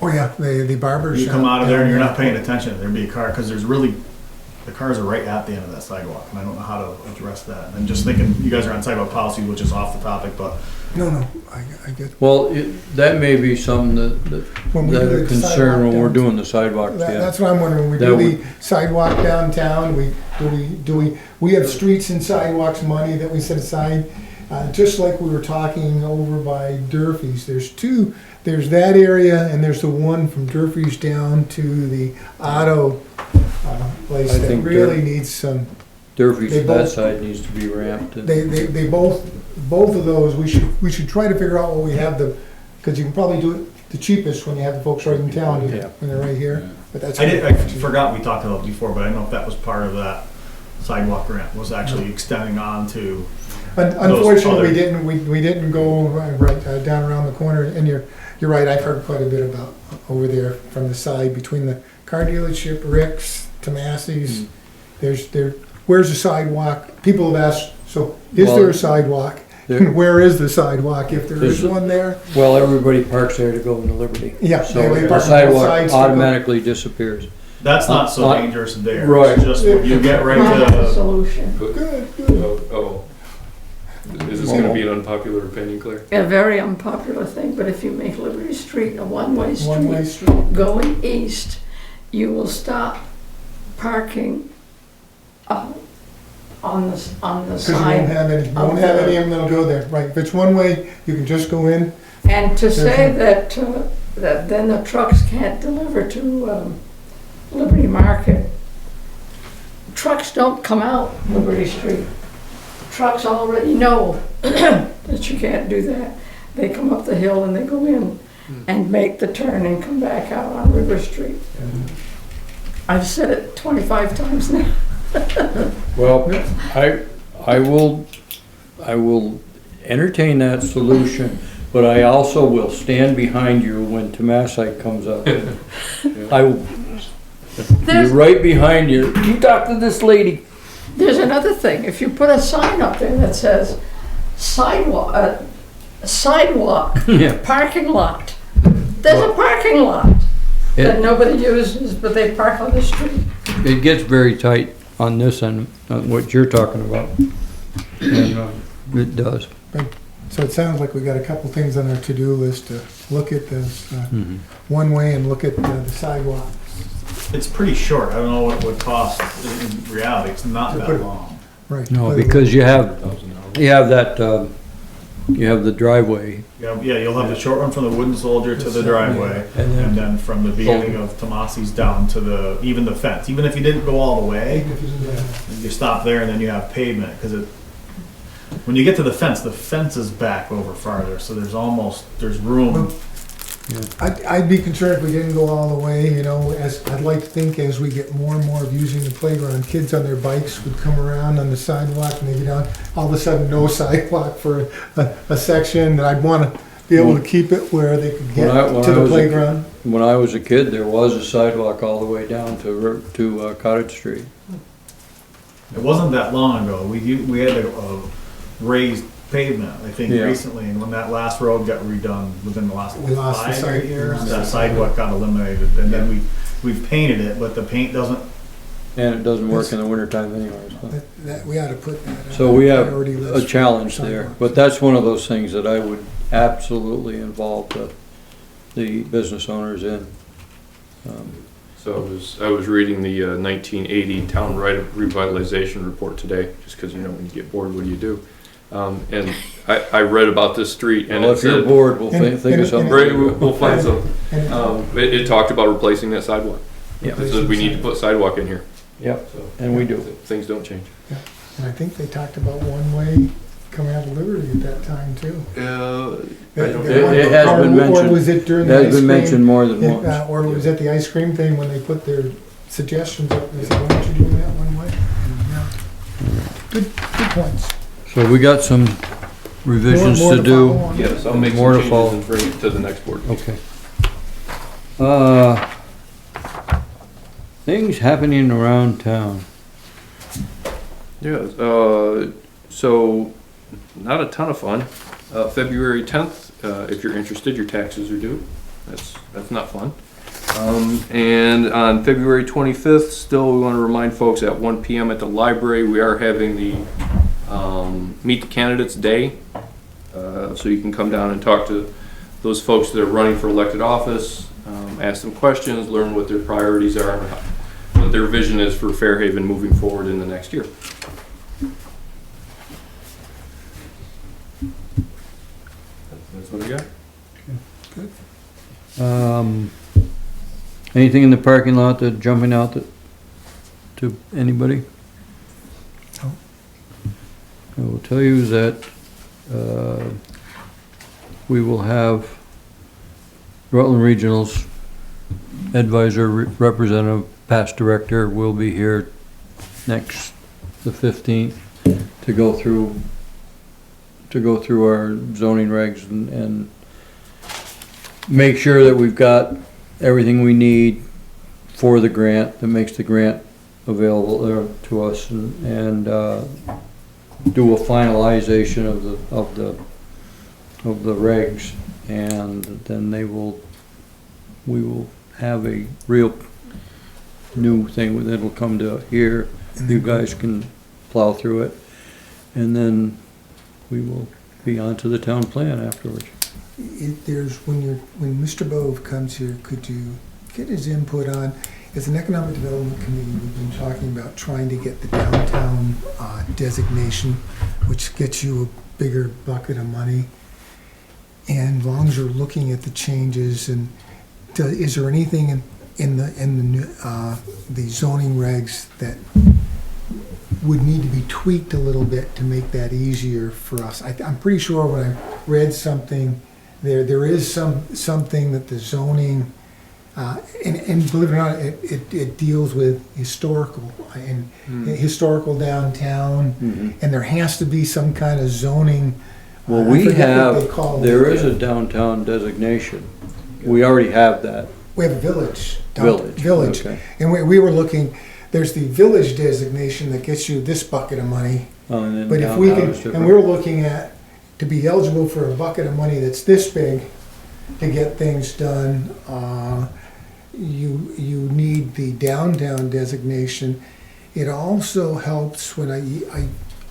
Oh, yeah, the barber shop. You come out of there and you're not paying attention, there'd be a car, because the cars are right at the end of that sidewalk, and I don't know how to address that. And I'm just thinking, you guys are on sidewalk policy, which is off the topic, but No, I get, Well, that may be something when we that do a the concern sidewalk when we're down- doing the sidewalks, yeah. That's what I'm wondering, when we That do the sidewalk downtown, we have streets and sidewalks money that we set aside, just like we were talking over by Durfee's, there's that area, and there's the one from Durfee's down to the auto place I that think really needs some, Durfee's, They that both- side needs to be ramped. And they both of those, we should try to figure out what we have because you can probably do it the cheapest when you have the folks right in town, Yeah. when they're right here, but that's. I forgot we talked about it before, but I don't know if that was part of that sidewalk grant, was actually extending on to. Unfortunately, other- we didn't go right down around the corner, and you're right, I've heard quite a bit about over there from the side between the car dealership, Rick's, Tomasi's. Where's the sidewalk? People have asked, so is there Well, a sidewalk? there- And where is the sidewalk, if there is There's- one there? Well, everybody parks there to go into Liberty. Yeah, So they the park on both sidewalk sides to go. automatically disappears. That's not so Uh, dangerous there. right. It's just when you get right Not to a the, solution. Good, good. Oh, is this gonna be an unpopular opinion, Claire? A very unpopular thing, but if you make Liberty Street a one-way One-way street street. going east, you will stop parking on the Because you won't side. have any, of them that'll go there, right, if it's one way, you can just go in. And to say that then the trucks can't deliver to Liberty Market. Trucks don't come out Liberty Street. Trucks already know that you can't do that. They come up the hill and they go in and make the turn and come back out on River Street. I've said it 25 times now. Well, I will entertain that solution, but I also will stand behind you when Tomasite comes up. I will be There's, right behind you. You talk to this lady. there's another thing. If you put a sign up there that says sidewalk, Yeah. parking lot, there's a parking lot that It, nobody uses, but they park on the street. it gets very tight on this end, on what you're talking about. And it does. So it sounds like we got a couple things on our to-do list to look at this, one way and look at the sidewalk. it's pretty short. I don't know what it would cost in reality. It's not that long. Right. No, because you have that, you have the driveway. Yeah, you'll have the short one from the wooden soldier to the driveway, And then- and then from the beginning of Tomasi's down to even the fence. Even if you didn't go all the way, you stop there and then you have pavement, because when you get to the fence is back over farther, so there's room. I'd be concerned if we didn't go all the way, you know, as, I'd like to think as we get more and more of using the playground, kids on their bikes would come around on the sidewalk and they get on, all of a sudden no sidewalk for a section, and I'd wanna be able to keep it where they could get When to I the was a- playground. When I was a kid, there was a sidewalk all the way down to Cottage Street. It wasn't that long ago. We had a raised pavement, I think, Yeah. recently, and when that last road got redone within the last We lost the 5 side- years, lost that the sidewalk got eliminated, and then we've painted it, but the paint doesn't. And it doesn't work in the wintertime anyway, so. That, we ought to put that on. So we have priority a list for challenge there, sidewalks. but that's one of those things that I would absolutely involve the business owners in. So I was reading the 1980 Town Revitalization Report today, just because, you know, when you get bored, what do you do? And I read about this street, and Well, it if you're said, bored, we'll think of something. right, we'll find some. And It talked about replacing that sidewalk. Yeah. It said we need to put sidewalk in here. Yep, So and we do. things don't change. I think they talked about one way coming out of Liberty at that time too. I don't It has been Or mentioned. was it during the That's ice been cream? mentioned more than once. Or was it the ice cream thing when they put their suggestions up, they said, why don't you do that one way? Yeah. Good points. So we got some revisions More to do. follow on. Yes, I'll make More some to changes follow. and bring it to the next board. Okay. Things happening around town. Yeah, so not a ton of fun. February 10th, if you're interested, your taxes are due. That's not fun. And on February 25th, still we want to remind folks at 1 p.m. at the library, we are having the Meet the Candidates Day. So you can come down and talk to those folks that are running for elected office, ask them questions, learn what their priorities are, and what their vision is for Fairhaven moving forward in the next year. That's what I got. Anything in the parking lot that jumping out to anybody? No. I will tell you that, we will have Rutland Regional's advisor representative, past director, will be here the 15th to go through our zoning regs and make sure that we've got everything we need for the grant, that makes the grant available to us, and do a finalization of the regs, and then we will have a real new thing that'll come to here. You guys can plow through it, and then we will be on to the town plan afterwards. When Mr. Bove comes here, could you get his input on, as an economic development committee, we've been talking about trying to get the downtown designation, which gets you a bigger bucket of money. And as long as you're looking at the changes, and is there anything in the zoning regs that would need to be tweaked a little bit to make that easier for us? I'm pretty sure when I read something, there is something that the zoning, and believe it or not, it deals with historical and historical downtown, and there has to be some kind of zoning. Well, I forget what they call it. there is a downtown designation. We already have that. We have a village. Village, okay. And we were looking, there's the village designation that gets you this bucket of money. And then But if we downtown can, is different. and we're looking at, to be eligible for a bucket of money that's this big, to get things done, you need the downtown designation. It also helps when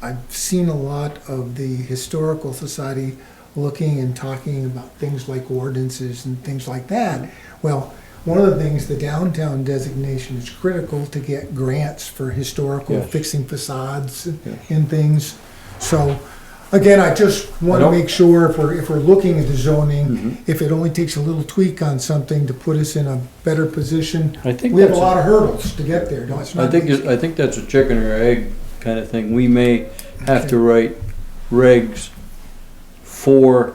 I've seen a lot of the Historical Society looking and talking about things like ordinances and things like that. Well, one of the things, the downtown designation is critical to get grants for historical, Yes. fixing facades Yes. and things. So Again, I just want to I don't- make sure if we're looking at the zoning, Mhm. if it only takes a little tweak on something to put us in a better position, I think we have a that's, lot of hurdles to get there. No, it's I not think, easy. I think that's a chicken or egg kind of thing. We may have to write regs for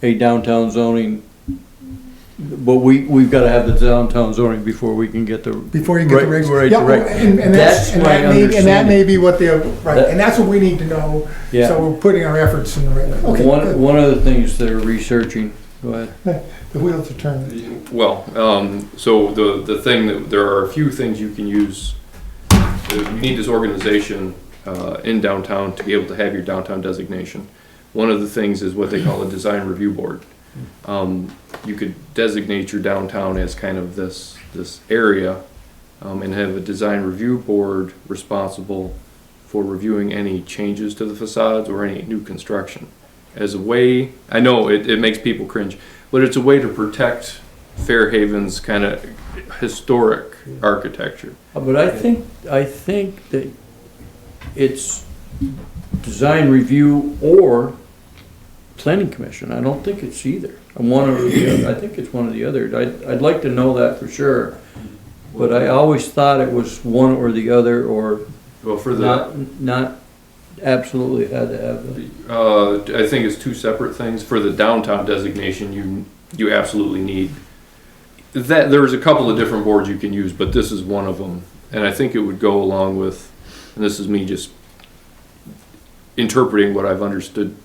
a downtown zoning, but we've gotta have the downtown zoning before we can get the. Before you get the Right, regs. right, Yeah, right. and That's my that may understanding. be what they're, right, That- and that's what we need to know. Yeah. So we're putting our efforts in the right, okay, One, good. one of the things they're researching, go ahead. The wheels are turning. Well, so the thing that, there are a few things you can use. You need this organization in downtown to be able to have your downtown designation. One of the things is what they call a design review board. You could designate your downtown as kind of this area and have a design review board responsible for reviewing any changes to the facades or any new construction. As a way, I know it makes people cringe, but it's a way to protect Fairhaven's kind of historic architecture. But I think that it's design review or planning commission. I don't think it's either. One or the other. I think it's one or the other. I'd like to know that for sure. But I always thought it was one or the other, or Well, for the, not absolutely had to have the. I think it's two separate things. For the downtown designation, you absolutely need that. There's a couple of different boards you can use, but this is one of them. And I think it would go along with, and this is me just interpreting what I've understood,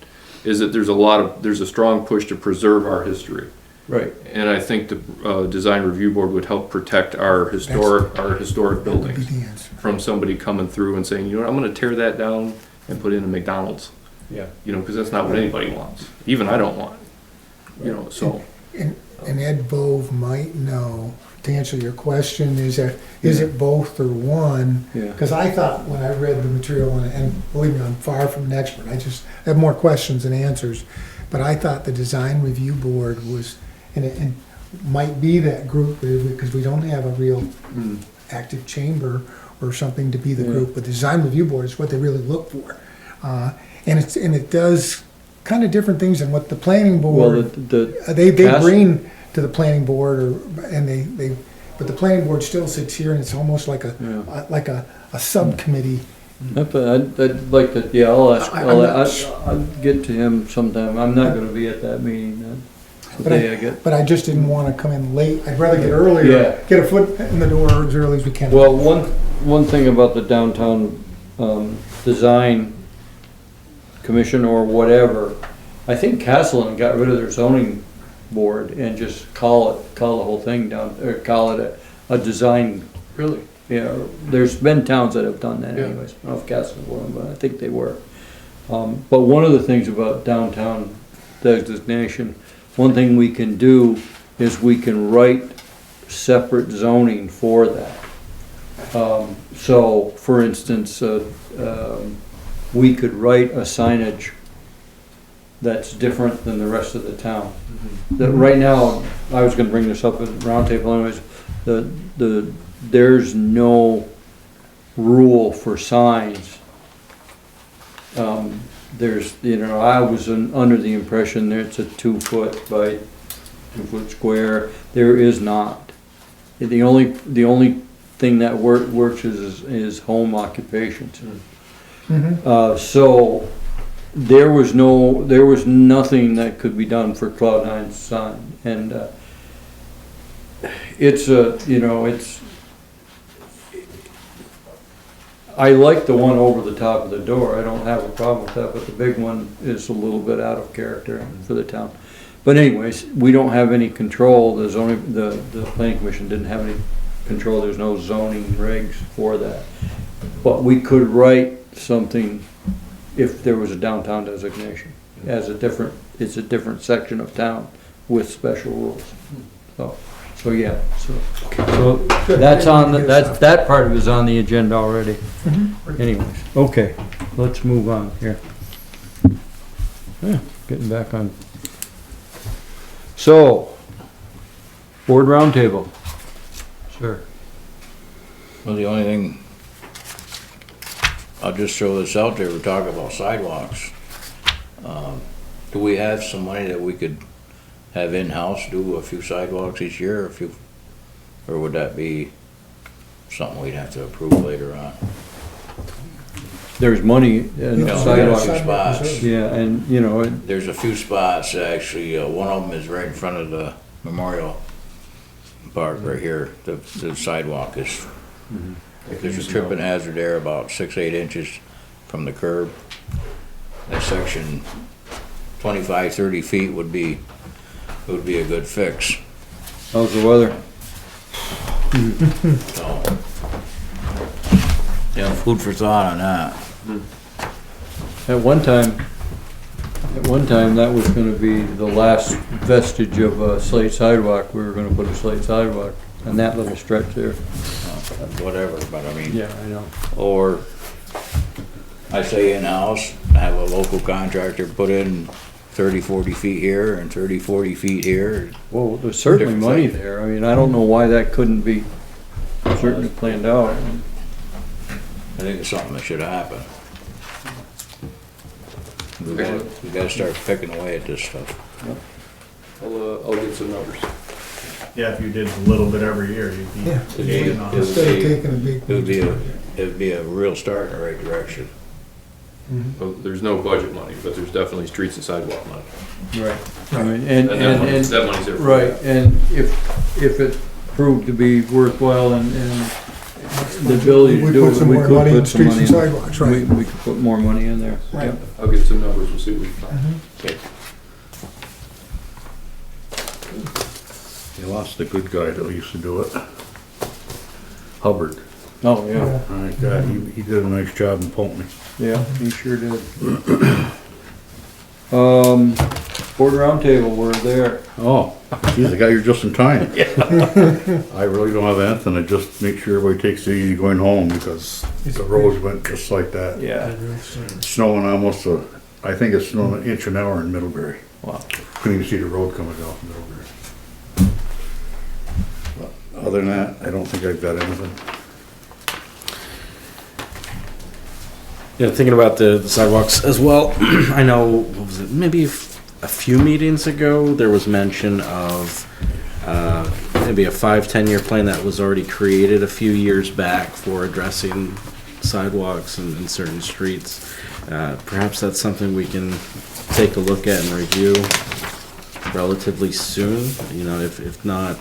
is that there's a strong push to preserve our history. Right. And I think the design review board would help protect our historic That would be buildings the answer. from somebody coming through and saying, you know what, I'm gonna tear that down and put in a McDonald's. Yeah. You know, because that's not what anybody wants. Even I don't want. You know, so. And Ed Bove might know, to answer your question, is it both or one? Yeah. Because I thought when I read the material, and believe me, I'm far from an expert, I just have more questions than answers. But I thought the design review board was, and it might be that group, because we don't have a real active chamber or something to be the Yeah. group, but the design review board is what they really look for. And it does kind of different things than what the planning Well, board, the they Cas- bring to the planning board, but the planning board still sits here, and it's almost like Yeah. a subcommittee. I'd like to, yeah, I'm not I'll get to him sometime. I'm not gonna be at that meeting then. The But day I get. But I just didn't want to come in late. I'd rather get earlier, Yeah. get a foot in the door as early as we can. Well, one thing about the downtown, design commission or whatever, I think Castleton got rid of their zoning board and just call the whole thing down, or call it a design. Really? Yeah, there's been towns that have done that Yeah. anyways. I don't know if Castleton was, but I think they were. But one of the things about downtown designation, one thing we can do is we can write separate zoning for that. So, for instance, we could write a signage that's different than the rest of the town. That right now, I was gonna bring this up at Roundtable anyways, there's no rule for signs. There's, I was under the impression that it's a 2 foot by 2 foot square. There is not. The only thing that works is home occupations. So there was nothing that could be done for Cloud9's sign, and I like the one over the top of the door. I don't have a problem with that, but the big one is a little bit out of character for the town. But anyways, we don't have any control. The planning commission didn't have any control. There's no zoning regs for that. But we could write something if there was a downtown designation as it's a different section of town with special rules. So yeah, so that part of it is on the agenda already. Anyways, okay, let's move on here. Yeah, getting back on. So, board roundtable. Sure. Well, the only thing, I'll just throw this out there, we're talking about sidewalks. Do we have some money that we could have in-house do a few sidewalks each year, or would that be something we'd have to approve later on? There's money in Yeah, we got a sidewalks. few spots. Yeah, and, you know, it- There's a few spots, actually, one of them is right in front of the memorial park right here, the sidewalk is, there's a tripping hazard there about 6, 8 inches from the curb. That section, 25, 30 feet would be a good fix, how's the weather? so. Yeah, food for thought on that. At one time, that was gonna be the last vestige of a slate sidewalk. We were gonna put a slate sidewalk on that little stretch there. Whatever, but I mean. Yeah, I know. Or I say in-house, have a local contractor put in 30, 40 feet here and 30, 40 feet here. Well, there's certainly Different money thing. there. I mean, I don't know why that couldn't be certainly planned out. I think it's something that should happen. We gotta start picking away at this stuff. I'll get some numbers. Yeah, if you did a little bit every year, you'd be. Yeah. hitting on it. Instead of taking a big. It would be a real start in the right direction. Well, there's no budget money, but there's definitely streets and sidewalk money. Right. I mean, and, that money's there. For right, that. and if it proved to be worthwhile and the ability to We do put it, some we more could money in put some streets money and in. sidewalks, right. We could put more money in there. Right. Yeah. I'll get some numbers, we'll see what we can find. Okay. You lost the good guy that used to do it. Hubbard. Oh, yeah, My God, he did a nice job in Pulteney. yeah, he sure did. Board roundtable, we're there. Oh, geez, I got here just in time. I really don't have anything, I just make sure everybody takes it easy going home because the roads went just like that. Yeah. Snowing almost I think it's snowing an inch an hour in Middlebury. Wow. Couldn't even see the road coming off Middlebury. But other than that, I don't think I've got anything. Yeah, thinking about the sidewalks as well, I know, what was it, maybe a few meetings ago, there was mention of maybe a 5-10 year plan that was already created a few years back for addressing sidewalks in certain streets. Perhaps that's something we can take a look at and review relatively soon, you know, if not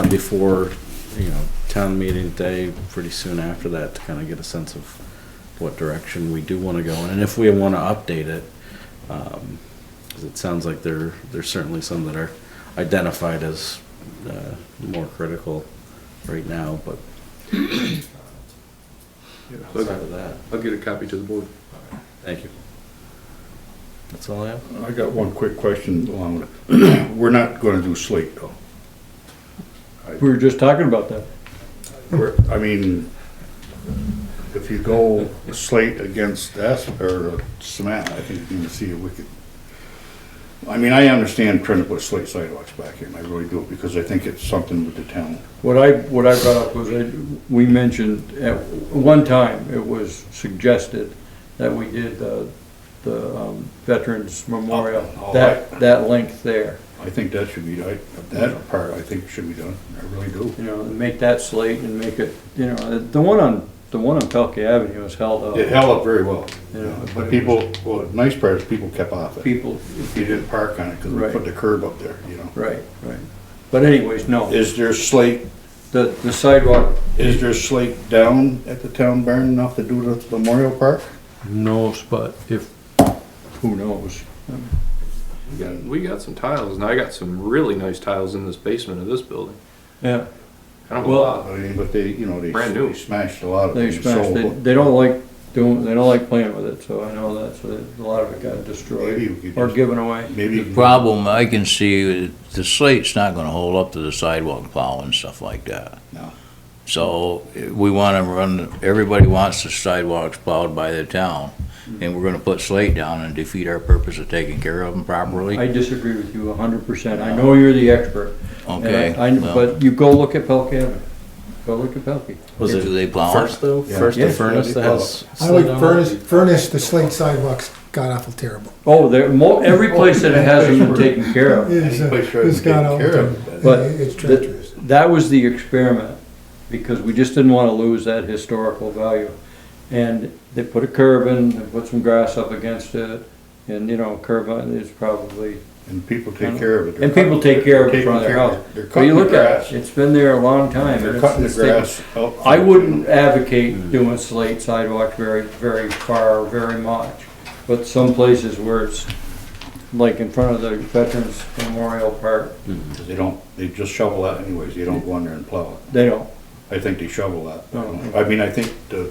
before, you know, town meeting day, pretty soon after that, to kind of get a sense of what direction we do want to go in, and if we want to update it, because it sounds like there's certainly some that are identified as more critical right now, but outside of that, I'll get a copy to the board. thank you. That's all I have. I got one quick question along with it. We're not gonna do slate though. We were just talking about that. I mean, if you go slate against or cement, I think you're gonna see a wicked. I mean, I understand trying to put slate sidewalks back in, I really do, because I think it's something with the town. What I brought up was we mentioned at one time, it was suggested that we did the Veterans Memorial, Oh, that length there, I think that should be, that part I think should be done, I really do. you know, and make that slate and make it, you know, the one on Pelkey Avenue was held up. It held up very well, You know, but people, well, the nice part is people kept off it. people, You didn't park on it, cause we Right. put the curb up there, you know. right. But anyways, no, Is there slate, the sidewalk, is there slate down at the town barn enough to do the memorial park? no, but who knows? We got some tiles, and I got some really nice tiles in this basement of this building. Yeah, I don't know Well, a lot. I mean, but they, you know, they Brand new. they smashed a lot of they them. smashed, they don't like they don't like playing with it, so I know that, so a lot of it got Maybe destroyed we could or just- given away. Maybe. The problem I can see, the slate's not gonna hold up to the sidewalk plow and stuff like that. No. So we wanna everybody wants the sidewalks plowed by the town, and we're gonna put slate down and defeat our purpose of taking care of them properly. I disagree with you 100%. I know you're the expert. Okay, And well, but you go look at Pelkey Avenue. Go look at Pelkey. Was Do it they plow first though? Yeah. First Yeah. the furnace Yeah, that they has. I like slate on it? furnace, the slate sidewalks got awful terrible. Oh, every place that it hasn't been taken care of. It's, Any place where it's it's got taken awful care terrible. of. But It's treacherous. That was the experiment, because we just didn't wanna lose that historical value. And they put a curb in, they put some grass up against it, and, you know, curb on is probably, And people take care of it. and people take care of it in They're front of their taking house. care- They're But you cutting the look at grass. it, it's been there a long time. and They're it's- cutting the it's taken- grass out. I wouldn't advocate doing slate sidewalks very far, very much. But some places where it's, like in front of the Veterans Memorial Park, Because they just shovel that anyways, you don't go in there and plow it. they don't. I think they shovel that. No. I mean, I think the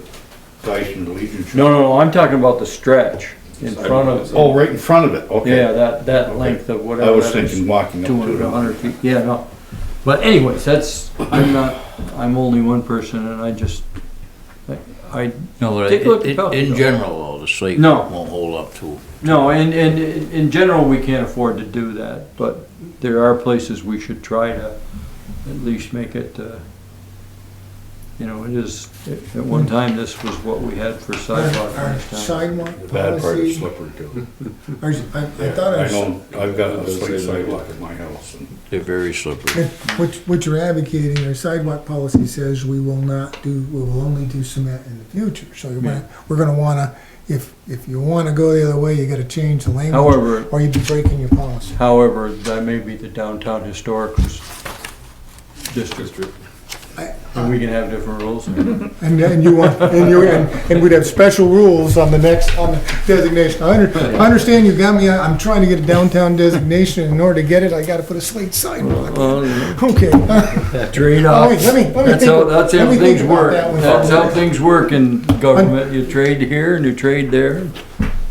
guys from the Legion. No, I'm talking about the stretch in front of, Oh, right in front of it, okay. yeah, that Okay. length of I whatever was that is. thinking walking up to 200, it. 100 feet, yeah, no. But anyways, I'm only one person and I No, but Take a look at Pelkey, in though. general, though, the slate No. won't hold up to. no, and in general, we can't afford to do that, but there are places we should try to at least make it, you know, it is, at one time, this was what we had for sidewalk Our in this town. sidewalk The bad part is policy, slippery too. I thought I our know, I've got a slate sidewalk at my house and They're very slippery. what you're advocating, our sidewalk policy says we will only do cement in the future. So we're gonna wanna, if you wanna go the other way, you gotta change the language, However, or you'd be breaking your policy. that may be the downtown historic district. And we can have different rules. And you want, and we'd have special rules on the designation. I understand you got me, I'm trying to get a downtown designation, in order to get it, I gotta put a slate sidewalk. Okay. Trade-off. Let me That's think how let me things think about work. that one. That's how things work in government. You trade here and you trade there.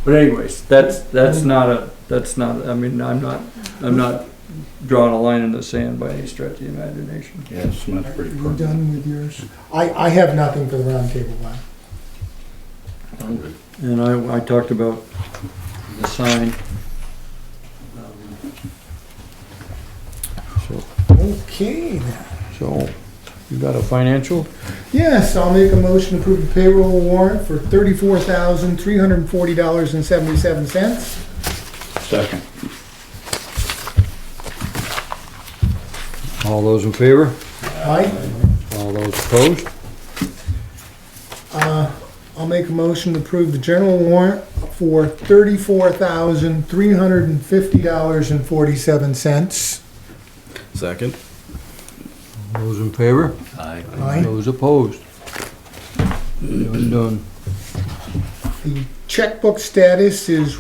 But anyways, that's not, I mean, I'm not drawing a line in the sand by any stretch of the imagination. yeah, cement's pretty You firm. done with yours? I have nothing for the roundtable one. And I talked about the sign. Okay then. So, you got a financial? Yes, I'll make a motion to approve the payroll warrant for $34,340.77. Second. All those in favor? Aye. All those opposed? I'll make a motion to approve the general warrant for $34,350.47. Second. All those in favor? I Aye. Those opposed? Done. The checkbook status is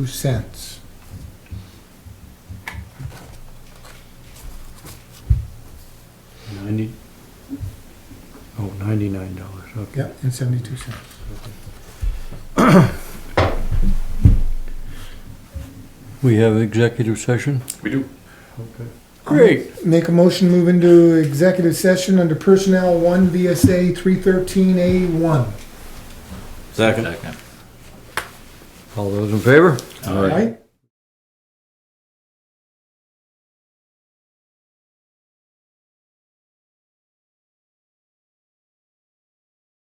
$1,247,099.72. $99, okay. Yep, and 72 cents. We have executive session? We do. Great. Make a motion, move into executive session under Personnel 1 VSA 313A1. Second. second. All those in favor? All right?